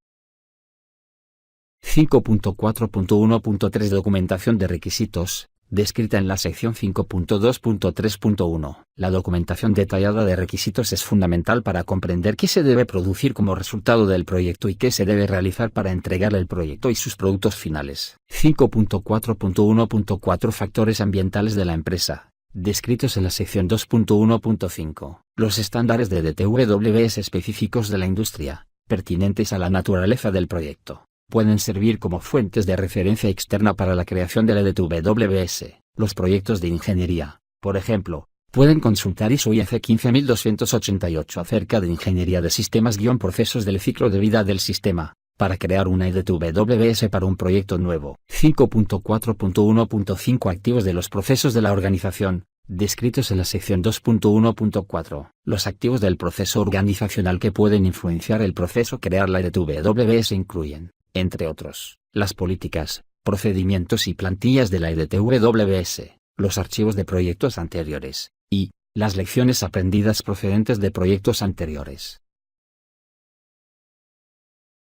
5.4.1.3 Documentación de requisitos, descrita en la sección 5.2.3.1. La documentación detallada de requisitos es fundamental para comprender qué se debe producir como resultado del proyecto y qué se debe realizar para entregar el proyecto y sus productos finales. 5.4.1.4 Factores ambientales de la empresa, descritos en la sección 2.1.5. Los estándares de EDTWS específicos de la industria, pertinentes a la naturaleza del proyecto, pueden servir como fuentes de referencia externa para la creación de la EDTWS. Los proyectos de ingeniería, por ejemplo, pueden consultar ISO IEC 15288 acerca de ingeniería de sistemas-procesos del ciclo de vida del sistema, para crear una EDTWS para un proyecto nuevo. 5.4.1.5 Activos de los procesos de la organización, descritos en la sección 2.1.4. Los activos del proceso organizacional que pueden influenciar el proceso crear la EDTWS incluyen, entre otros, las políticas, procedimientos y plantillas de la EDTWS, los archivos de proyectos anteriores, y las lecciones aprendidas procedentes de proyectos anteriores.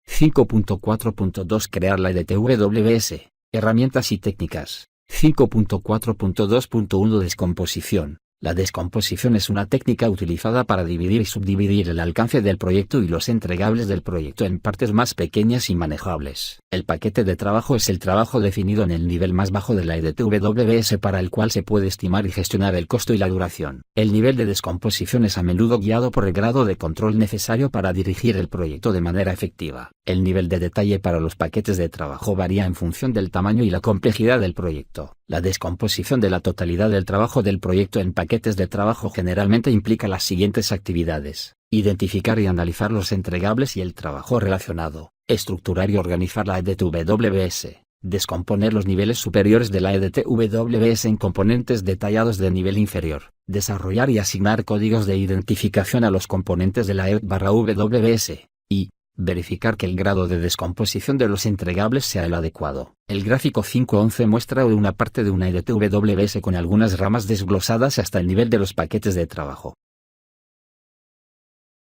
5.4.2 Crear la EDTWS, herramientas y técnicas. 5.4.2.1 Descomposición. La descomposición es una técnica utilizada para dividir y subdividir el alcance del proyecto y los entregables del proyecto en partes más pequeñas y manejables. El paquete de trabajo es el trabajo definido en el nivel más bajo de la EDTWS para el cual se puede estimar y gestionar el costo y la duración. El nivel de descomposición es a menudo guiado por el grado de control necesario para dirigir el proyecto de manera efectiva. El nivel de detalle para los paquetes de trabajo varía en función del tamaño y la complejidad del proyecto. La descomposición de la totalidad del trabajo del proyecto en paquetes de trabajo generalmente implica las siguientes actividades: identificar y analizar los entregables y el trabajo relacionado, estructurar y organizar la EDTWS, descomponer los niveles superiores de la EDTWS en componentes detallados de nivel inferior, desarrollar y asignar códigos de identificación a los componentes de la EDTWS, y verificar que el grado de descomposición de los entregables sea el adecuado. El gráfico 5.11 muestra una parte de una EDTWS con algunas ramas desglosadas hasta el nivel de los paquetes de trabajo.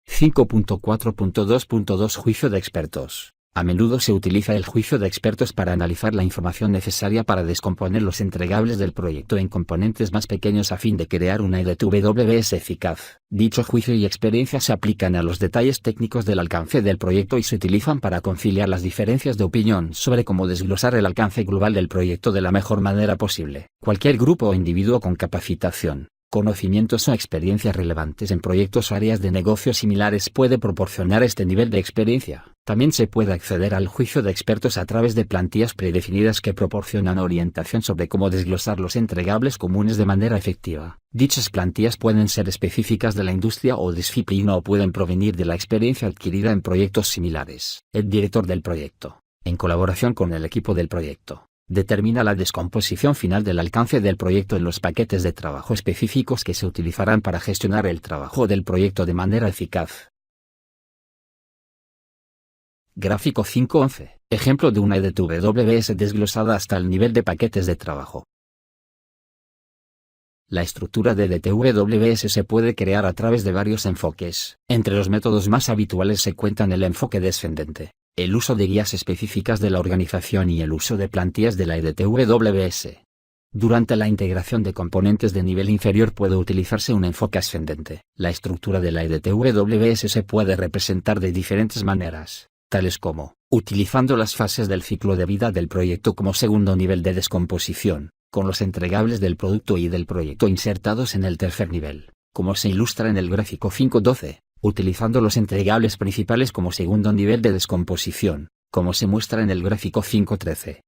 5.4.2.2 Juicio de expertos. A menudo se utiliza el juicio de expertos para analizar la información necesaria para descomponer los entregables del proyecto en componentes más pequeños a fin de crear una EDTWS eficaz. Dicho juicio y experiencia se aplican a los detalles técnicos del alcance del proyecto y se utilizan para conciliar las diferencias de opinión sobre cómo desglosar el alcance global del proyecto de la mejor manera posible. Cualquier grupo o individuo con capacitación, conocimientos o experiencias relevantes en proyectos o áreas de negocio similares puede proporcionar este nivel de experiencia. También se puede acceder al juicio de expertos a través de plantillas predefinidas que proporcionan orientación sobre cómo desglosar los entregables comunes de manera efectiva. Dichas plantillas pueden ser específicas de la industria o disciplina o pueden provenir de la experiencia adquirida en proyectos similares. El director del proyecto, en colaboración con el equipo del proyecto, determina la descomposición final del alcance del proyecto en los paquetes de trabajo específicos que se utilizarán para gestionar el trabajo del proyecto de manera eficaz. Gráfico 5.11. Ejemplo de una EDTWS desglosada hasta el nivel de paquetes de trabajo. La estructura de EDTWS se puede crear a través de varios enfoques. Entre los métodos más habituales se cuentan el enfoque descendente, el uso de guías específicas de la organización y el uso de plantillas de la EDTWS. Durante la integración de componentes de nivel inferior puede utilizarse un enfoque ascendente. La estructura de la EDTWS se puede representar de diferentes maneras, tales como, utilizando las fases del ciclo de vida del proyecto como segundo nivel de descomposición, con los entregables del producto y del proyecto insertados en el tercer nivel, como se ilustra en el gráfico 5.12. Utilizando los entregables principales como segundo nivel de descomposición, como se muestra en el gráfico 5.13,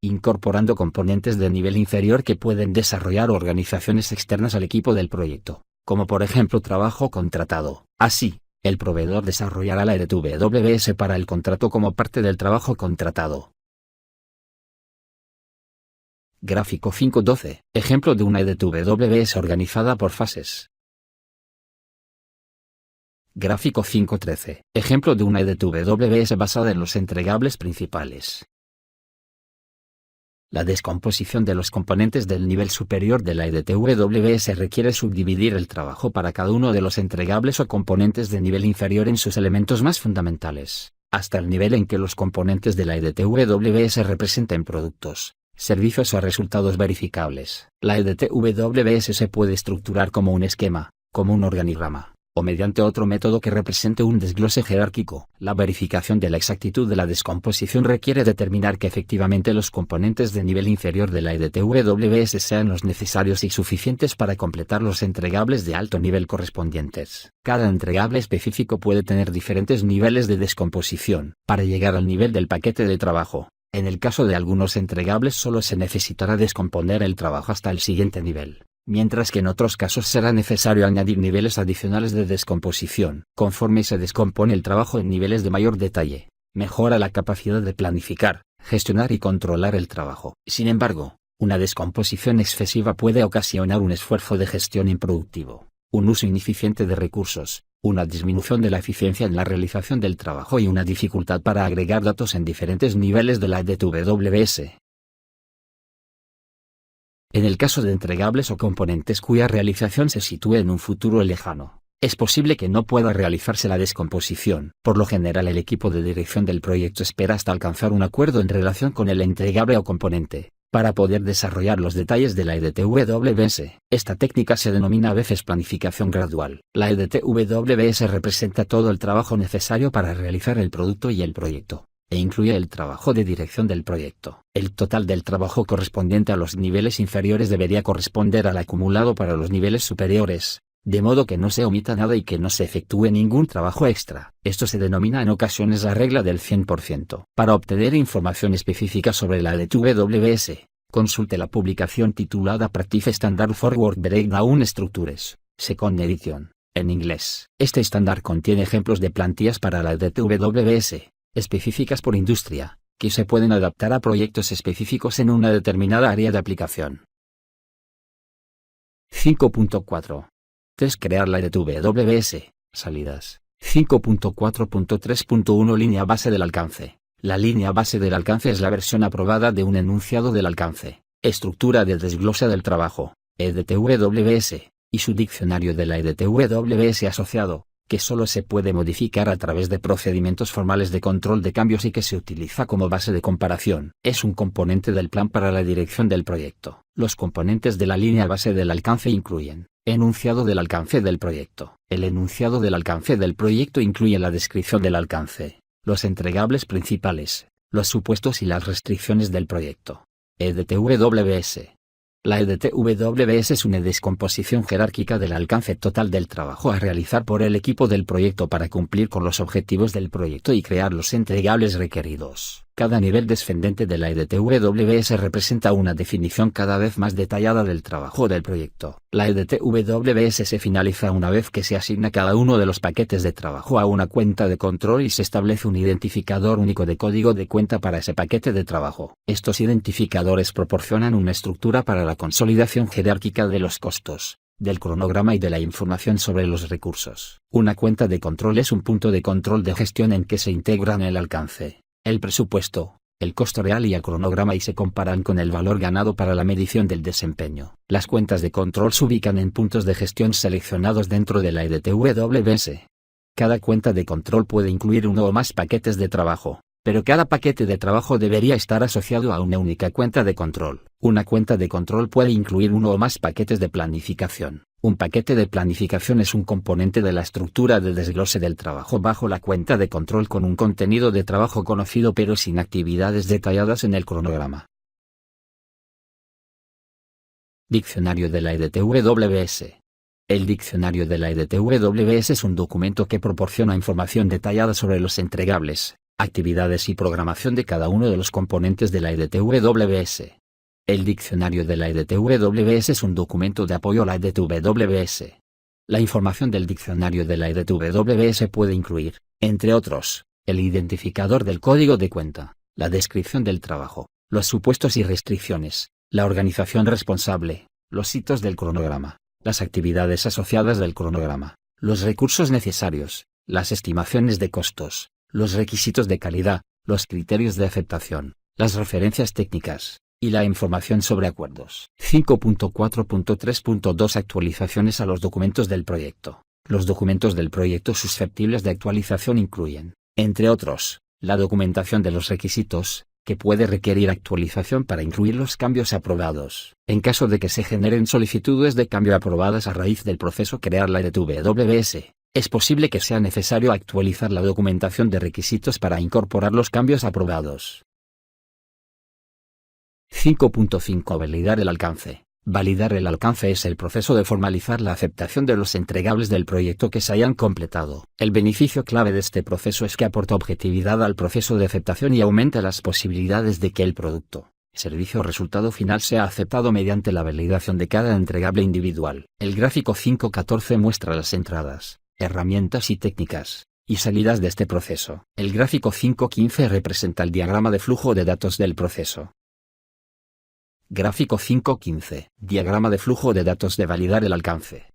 incorporando componentes de nivel inferior que pueden desarrollar organizaciones externas al equipo del proyecto, como por ejemplo trabajo contratado. Así, el proveedor desarrollará la EDTWS para el contrato como parte del trabajo contratado. Gráfico 5.12, ejemplo de una EDTWS organizada por fases. Gráfico 5.13, ejemplo de una EDTWS basada en los entregables principales. La descomposición de los componentes del nivel superior de la EDTWS requiere subdividir el trabajo para cada uno de los entregables o componentes de nivel inferior en sus elementos más fundamentales, hasta el nivel en que los componentes de la EDTWS representen productos, servicios o resultados verificables. La EDTWS se puede estructurar como un esquema, como un organigrama, o mediante otro método que represente un desglose jerárquico. La verificación de la exactitud de la descomposición requiere determinar que efectivamente los componentes de nivel inferior de la EDTWS sean los necesarios y suficientes para completar los entregables de alto nivel correspondientes. Cada entregable específico puede tener diferentes niveles de descomposición. Para llegar al nivel del paquete de trabajo, en el caso de algunos entregables solo se necesitará descomponer el trabajo hasta el siguiente nivel, mientras que en otros casos será necesario añadir niveles adicionales de descomposición. Conforme se descompone el trabajo en niveles de mayor detalle, mejora la capacidad de planificar, gestionar y controlar el trabajo. Sin embargo, una descomposición excesiva puede ocasionar un esfuerzo de gestión improductivo, un uso ineficiente de recursos, una disminución de la eficiencia en la realización del trabajo y una dificultad para agregar datos en diferentes niveles de la EDTWS. En el caso de entregables o componentes cuya realización se sitúe en un futuro lejano, es posible que no pueda realizarse la descomposición. Por lo general, el equipo de dirección del proyecto espera hasta alcanzar un acuerdo en relación con el entregable o componente, para poder desarrollar los detalles de la EDTWS. Esta técnica se denomina a veces planificación gradual. La EDTWS representa todo el trabajo necesario para realizar el producto y el proyecto, e incluye el trabajo de dirección del proyecto. El total del trabajo correspondiente a los niveles inferiores debería corresponder al acumulado para los niveles superiores, de modo que no se omita nada y que no se efectúe ningún trabajo extra. Esto se denomina en ocasiones la regla del 100%. Para obtener información específica sobre la EDTWS, consulte la publicación titulada Practice Standard for Work Breakdown Structures, Second Edition, en inglés. Este estándar contiene ejemplos de plantillas para la EDTWS, específicas por industria, que se pueden adaptar a proyectos específicos en una determinada área de aplicación. 5.4. 3. Crear la EDTWS. Salidas. 5.4.3.1 Línea base del alcance. La línea base del alcance es la versión aprobada de un enunciado del alcance, estructura de desglose del trabajo, EDTWS, y su diccionario de la EDTWS asociado, que solo se puede modificar a través de procedimientos formales de control de cambios y que se utiliza como base de comparación. Es un componente del plan para la dirección del proyecto. Los componentes de la línea base del alcance incluyen: enunciado del alcance del proyecto. El enunciado del alcance del proyecto incluye la descripción del alcance, los entregables principales, los supuestos y las restricciones del proyecto. EDTWS. La EDTWS es una descomposición jerárquica del alcance total del trabajo a realizar por el equipo del proyecto para cumplir con los objetivos del proyecto y crear los entregables requeridos. Cada nivel descendente de la EDTWS representa una definición cada vez más detallada del trabajo del proyecto. La EDTWS se finaliza una vez que se asigna cada uno de los paquetes de trabajo a una cuenta de control y se establece un identificador único de código de cuenta para ese paquete de trabajo. Estos identificadores proporcionan una estructura para la consolidación jerárquica de los costos, del cronograma y de la información sobre los recursos. Una cuenta de control es un punto de control de gestión en que se integran el alcance, el presupuesto, el costo real y el cronograma y se comparan con el valor ganado para la medición del desempeño. Las cuentas de control se ubican en puntos de gestión seleccionados dentro de la EDTWS. Cada cuenta de control puede incluir uno o más paquetes de trabajo, pero cada paquete de trabajo debería estar asociado a una única cuenta de control. Una cuenta de control puede incluir uno o más paquetes de planificación. Un paquete de planificación es un componente de la estructura de desglose del trabajo bajo la cuenta de control con un contenido de trabajo conocido pero sin actividades detalladas en el cronograma. Diccionario de la EDTWS. El diccionario de la EDTWS es un documento que proporciona información detallada sobre los entregables, actividades y programación de cada uno de los componentes de la EDTWS. El diccionario de la EDTWS es un documento de apoyo a la EDTWS. La información del diccionario de la EDTWS puede incluir, entre otros, el identificador del código de cuenta, la descripción del trabajo, los supuestos y restricciones, la organización responsable, los hitos del cronograma, las actividades asociadas del cronograma, los recursos necesarios, las estimaciones de costos, los requisitos de calidad, los criterios de aceptación, las referencias técnicas, y la información sobre acuerdos. 5.4.3.2 Actualizaciones a los documentos del proyecto. Los documentos del proyecto susceptibles de actualización incluyen, entre otros, la documentación de los requisitos, que puede requerir actualización para incluir los cambios aprobados. En caso de que se generen solicitudes de cambio aprobadas a raíz del proceso crear la EDTWS, es posible que sea necesario actualizar la documentación de requisitos para incorporar los cambios aprobados. 5.5 Validar el alcance. Validar el alcance es el proceso de formalizar la aceptación de los entregables del proyecto que se hayan completado. El beneficio clave de este proceso es que aporta objetividad al proceso de aceptación y aumenta las posibilidades de que el producto, servicio o resultado final sea aceptado mediante la validación de cada entregable individual. El gráfico 5.14 muestra las entradas, herramientas y técnicas, y salidas de este proceso. El gráfico 5.15 representa el diagrama de flujo de datos del proceso. Gráfico 5.15. Diagrama de flujo de datos de validar el alcance.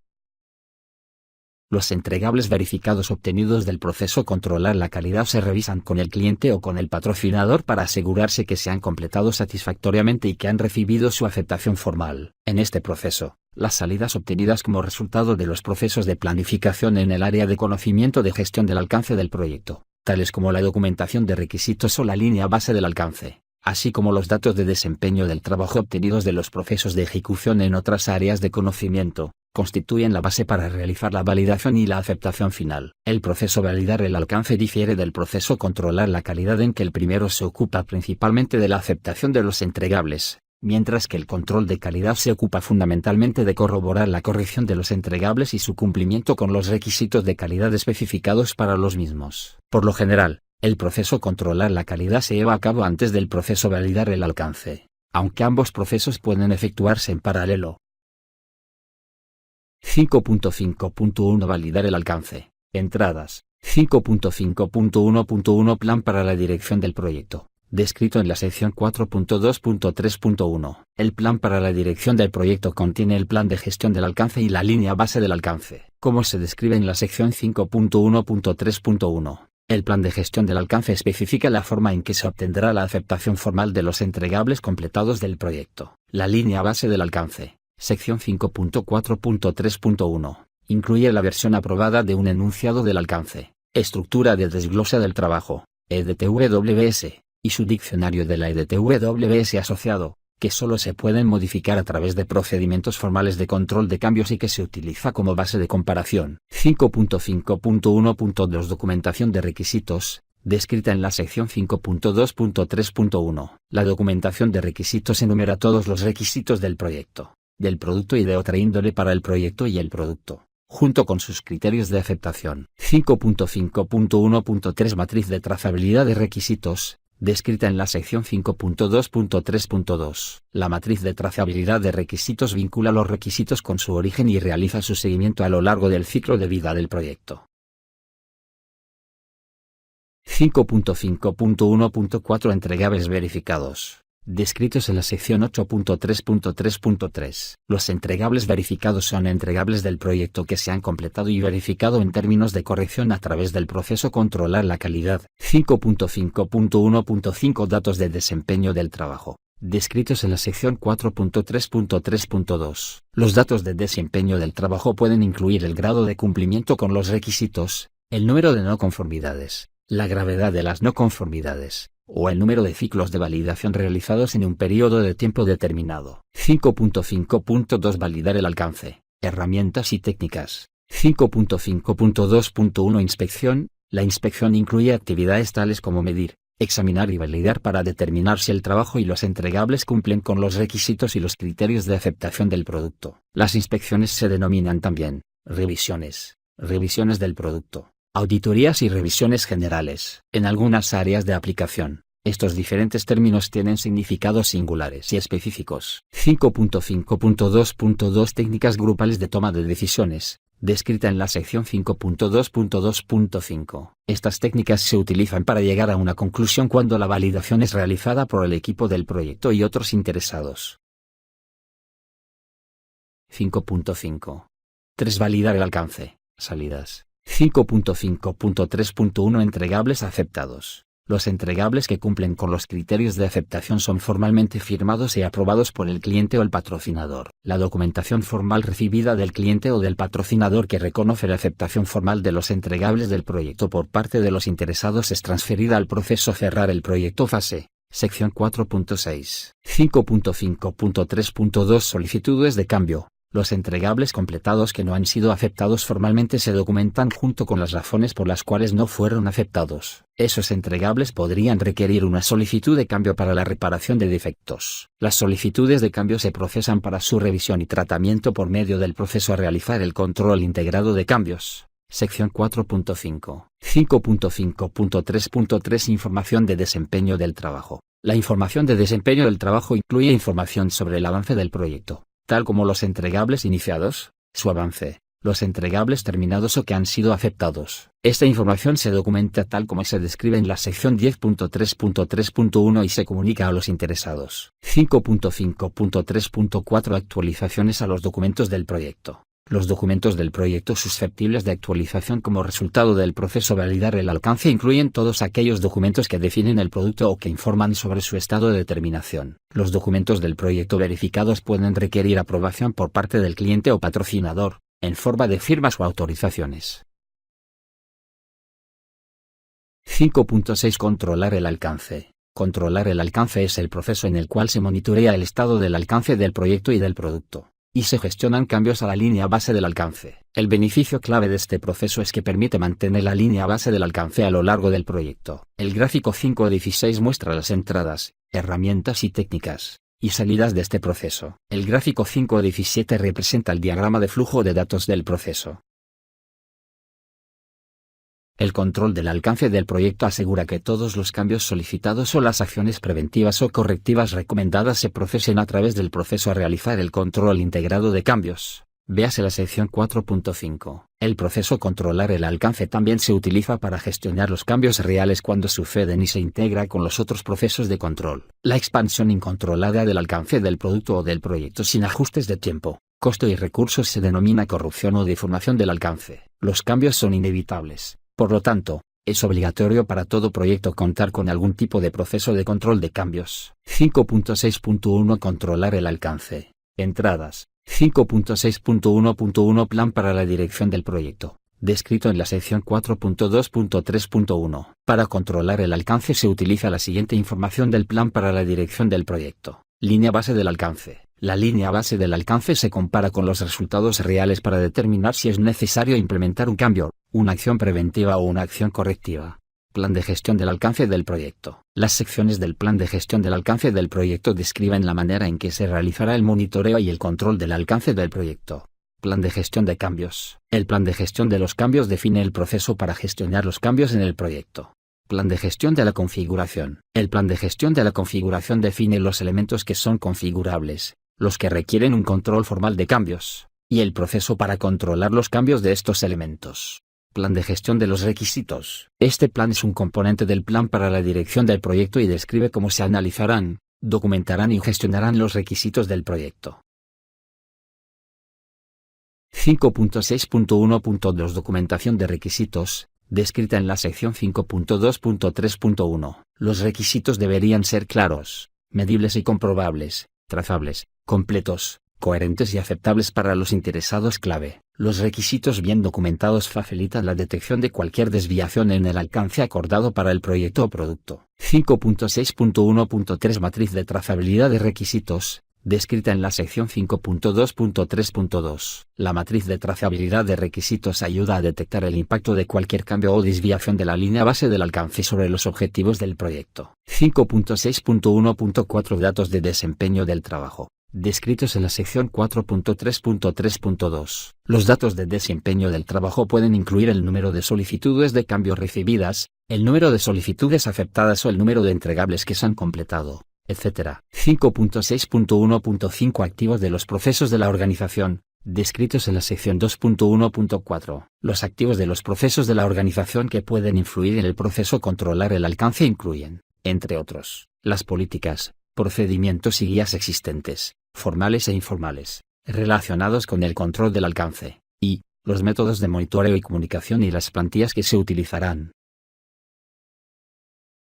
Los entregables verificados obtenidos del proceso controlar la calidad se revisan con el cliente o con el patrocinador para asegurarse que se han completado satisfactoriamente y que han recibido su aceptación formal. En este proceso, las salidas obtenidas como resultado de los procesos de planificación en el área de conocimiento de gestión del alcance del proyecto, tales como la documentación de requisitos o la línea base del alcance, así como los datos de desempeño del trabajo obtenidos de los procesos de ejecución en otras áreas de conocimiento, constituyen la base para realizar la validación y la aceptación final. El proceso validar el alcance difiere del proceso controlar la calidad, en que el primero se ocupa principalmente de la aceptación de los entregables, mientras que el control de calidad se ocupa fundamentalmente de corroborar la corrección de los entregables y su cumplimiento con los requisitos de calidad especificados para los mismos. Por lo general, el proceso controlar la calidad se lleva a cabo antes del proceso validar el alcance, aunque ambos procesos pueden efectuarse en paralelo. 5.5.1 Validar el alcance. Entradas. 5.5.1.1 Plan para la dirección del proyecto. Descrito en la sección 4.2.3.1. El plan para la dirección del proyecto contiene el plan de gestión del alcance y la línea base del alcance, como se describe en la sección 5.1.3.1. El plan de gestión del alcance especifica la forma en que se obtendrá la aceptación formal de los entregables completados del proyecto. La línea base del alcance, sección 5.4.3.1, incluye la versión aprobada de un enunciado del alcance, estructura de desglose del trabajo, EDTWS, y su diccionario de la EDTWS asociado, que solo se pueden modificar a través de procedimientos formales de control de cambios y que se utiliza como base de comparación. 5.5.1.2 Documentación de requisitos, descrita en la sección 5.2.3.1. La documentación de requisitos enumera todos los requisitos del proyecto, del producto y de otra índole para el proyecto y el producto, junto con sus criterios de aceptación. 5.5.1.3 Matriz de trazabilidad de requisitos, descrita en la sección 5.2.3.2. La matriz de trazabilidad de requisitos vincula los requisitos con su origen y realiza su seguimiento a lo largo del ciclo de vida del proyecto. 5.5.1.4 Entregables verificados, descritos en la sección 8.3.3.3. Los entregables verificados son entregables del proyecto que se han completado y verificado en términos de corrección a través del proceso controlar la calidad. 5.5.1.5 Datos de desempeño del trabajo, descritos en la sección 4.3.3.2. Los datos de desempeño del trabajo pueden incluir el grado de cumplimiento con los requisitos, el número de no conformidades, la gravedad de las no conformidades, o el número de ciclos de validación realizados en un periodo de tiempo determinado. 5.5.2 Validar el alcance, herramientas y técnicas. 5.5.2.1 Inspección. La inspección incluye actividades tales como medir, examinar y validar para determinar si el trabajo y los entregables cumplen con los requisitos y los criterios de aceptación del producto. Las inspecciones se denominan también revisiones del producto, auditorías y revisiones generales. En algunas áreas de aplicación, estos diferentes términos tienen significados singulares y específicos. 5.5.2.2 Técnicas grupales de toma de decisiones, descrita en la sección 5.2.2.5. Estas técnicas se utilizan para llegar a una conclusión cuando la validación es realizada por el equipo del proyecto y otros interesados. 5.5. 3. Validar el alcance, salidas. 5.5.3.1 Entregables aceptados. Los entregables que cumplen con los criterios de aceptación son formalmente firmados y aprobados por el cliente o el patrocinador. La documentación formal recibida del cliente o del patrocinador que reconoce la aceptación formal de los entregables del proyecto por parte de los interesados es transferida al proceso cerrar el proyecto fase. Sección 4.6. 5.5.3.2 Solicitudes de cambio. Los entregables completados que no han sido aceptados formalmente se documentan junto con las razones por las cuales no fueron aceptados. Esos entregables podrían requerir una solicitud de cambio para la reparación de defectos. Las solicitudes de cambio se procesan para su revisión y tratamiento por medio del proceso a realizar el control integrado de cambios. Sección 4.5. 5.5.3.3 Información de desempeño del trabajo. La información de desempeño del trabajo incluye información sobre el avance del proyecto, tal como los entregables iniciados, su avance, los entregables terminados o que han sido aceptados. Esta información se documenta tal como se describe en la sección 10.3.3.1 y se comunica a los interesados. 5.5.3.4 Actualizaciones a los documentos del proyecto. Los documentos del proyecto susceptibles de actualización como resultado del proceso validar el alcance incluyen todos aquellos documentos que definen el producto o que informan sobre su estado de terminación. Los documentos del proyecto verificados pueden requerir aprobación por parte del cliente o patrocinador, en forma de firmas o autorizaciones. 5.6 Controlar el alcance. Controlar el alcance es el proceso en el cual se monitorea el estado del alcance del proyecto y del producto, y se gestionan cambios a la línea base del alcance. El beneficio clave de este proceso es que permite mantener la línea base del alcance a lo largo del proyecto. El gráfico 5.16 muestra las entradas, herramientas y técnicas, y salidas de este proceso. El gráfico 5.17 representa el diagrama de flujo de datos del proceso. El control del alcance del proyecto asegura que todos los cambios solicitados o las acciones preventivas o correctivas recomendadas se procesen a través del proceso a realizar el control integrado de cambios. Véase la sección 4.5. El proceso controlar el alcance también se utiliza para gestionar los cambios reales cuando suceden y se integra con los otros procesos de control. La expansión incontrolada del alcance del producto o del proyecto sin ajustes de tiempo, costo y recursos se denomina corrupción o deformación del alcance. Los cambios son inevitables. Por lo tanto, es obligatorio para todo proyecto contar con algún tipo de proceso de control de cambios. 5.6.1 Controlar el alcance. Entradas. 5.6.1.1 Plan para la dirección del proyecto. Descrito en la sección 4.2.3.1. Para controlar el alcance se utiliza la siguiente información del plan para la dirección del proyecto. Línea base del alcance. La línea base del alcance se compara con los resultados reales para determinar si es necesario implementar un cambio, una acción preventiva o una acción correctiva. Plan de gestión del alcance del proyecto. Las secciones del plan de gestión del alcance del proyecto describen la manera en que se realizará el monitoreo y el control del alcance del proyecto. Plan de gestión de cambios. El plan de gestión de los cambios define el proceso para gestionar los cambios en el proyecto. Plan de gestión de la configuración. El plan de gestión de la configuración define los elementos que son configurables, los que requieren un control formal de cambios, y el proceso para controlar los cambios de estos elementos. Plan de gestión de los requisitos. Este plan es un componente del plan para la dirección del proyecto y describe cómo se analizarán, documentarán y gestionarán los requisitos del proyecto. 5.6.1.2 Documentación de requisitos, descrita en la sección 5.2.3.1. Los requisitos deberían ser claros, medibles y comprobables, trazables, completos, coherentes y aceptables para los interesados clave. Los requisitos bien documentados facilitan la detección de cualquier desviación en el alcance acordado para el proyecto o producto. 5.6.1.3 Matriz de trazabilidad de requisitos, descrita en la sección 5.2.3.2. La matriz de trazabilidad de requisitos ayuda a detectar el impacto de cualquier cambio o desviación de la línea base del alcance sobre los objetivos del proyecto. 5.6.1.4 Datos de desempeño del trabajo, descritos en la sección 4.3.3.2. Los datos de desempeño del trabajo pueden incluir el número de solicitudes de cambio recibidas, el número de solicitudes aceptadas o el número de entregables que se han completado, etc. 5.6.1.5 Activos de los procesos de la organización, descritos en la sección 2.1.4. Los activos de los procesos de la organización que pueden influir en el proceso controlar el alcance incluyen, entre otros, las políticas, procedimientos y guías existentes, formales e informales, relacionados con el control del alcance, y los métodos de monitoreo y comunicación y las plantillas que se utilizarán.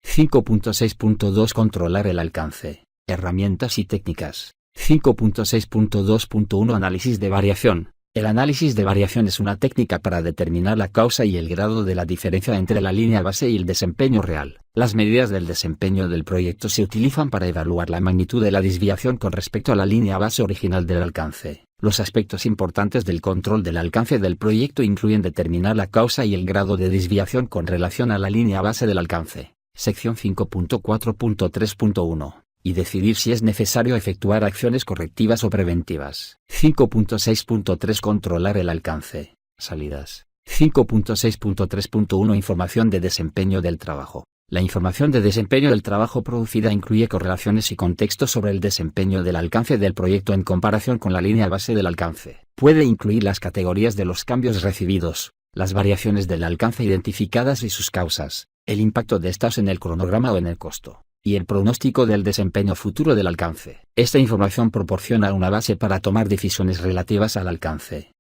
5.6.2 Controlar el alcance, herramientas y técnicas. 5.6.2.1 Análisis de variación. El análisis de variación es una técnica para determinar la causa y el grado de la diferencia entre la línea base y el desempeño real. Las medidas del desempeño del proyecto se utilizan para evaluar la magnitud de la desviación con respecto a la línea base original del alcance. Los aspectos importantes del control del alcance del proyecto incluyen determinar la causa y el grado de desviación con relación a la línea base del alcance. Sección 5.4.3.1. Y decidir si es necesario efectuar acciones correctivas o preventivas. 5.6.3 Controlar el alcance. Salidas. 5.6.3.1 Información de desempeño del trabajo. La información de desempeño del trabajo producida incluye correlaciones y contextos sobre el desempeño del alcance del proyecto en comparación con la línea base del alcance. Puede incluir las categorías de los cambios recibidos, las variaciones del alcance identificadas y sus causas, el impacto de estas en el cronograma o en el costo, y el pronóstico del desempeño futuro del alcance. Esta información proporciona una base para tomar decisiones relativas al alcance.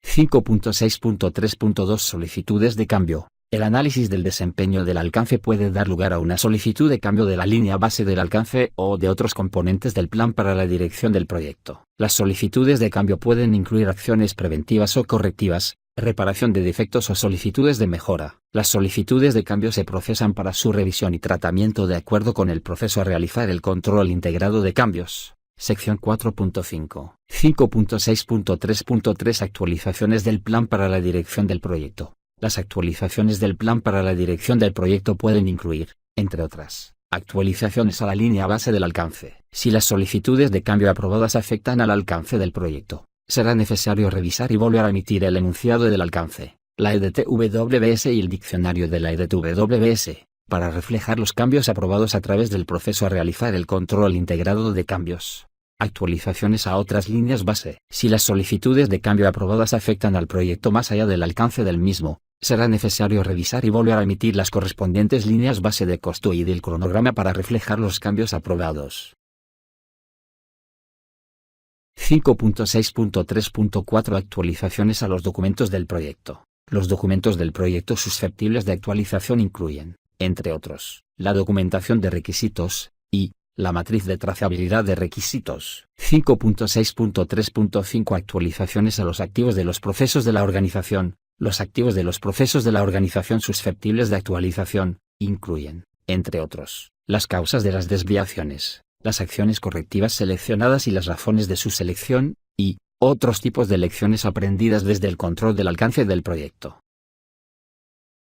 5.6.3.2 Solicitudes de cambio. El análisis del desempeño del alcance puede dar lugar a una solicitud de cambio de la línea base del alcance o de otros componentes del plan para la dirección del proyecto. Las solicitudes de cambio pueden incluir acciones preventivas o correctivas, Reparación de defectos o solicitudes de mejora. Las solicitudes de cambio se procesan para su revisión y tratamiento de acuerdo con el proceso a realizar el control integrado de cambios. Sección 4.5. 5.6.3.3 Actualizaciones del plan para la dirección del proyecto. Las actualizaciones del plan para la dirección del proyecto pueden incluir, entre otras, actualizaciones a la línea base del alcance. Si las solicitudes de cambio aprobadas afectan al alcance del proyecto, será necesario revisar y volver a emitir el enunciado del alcance, la EDTWS y el diccionario de la EDTWS, para reflejar los cambios aprobados a través del proceso a realizar el control integrado de cambios. Actualizaciones a otras líneas base. Si las solicitudes de cambio aprobadas afectan al proyecto más allá del alcance del mismo, será necesario revisar y volver a emitir las correspondientes líneas base de costo y del cronograma para reflejar los cambios aprobados. 5.6.3.4 Actualizaciones a los documentos del proyecto. Los documentos del proyecto susceptibles de actualización incluyen, entre otros, la documentación de requisitos, y la matriz de trazabilidad de requisitos. 5.6.3.5 Actualizaciones a los activos de los procesos de la organización. Los activos de los procesos de la organización susceptibles de actualización, incluyen, entre otros, las causas de las desviaciones, las acciones correctivas seleccionadas y las razones de su selección, y otros tipos de lecciones aprendidas desde el control del alcance del proyecto.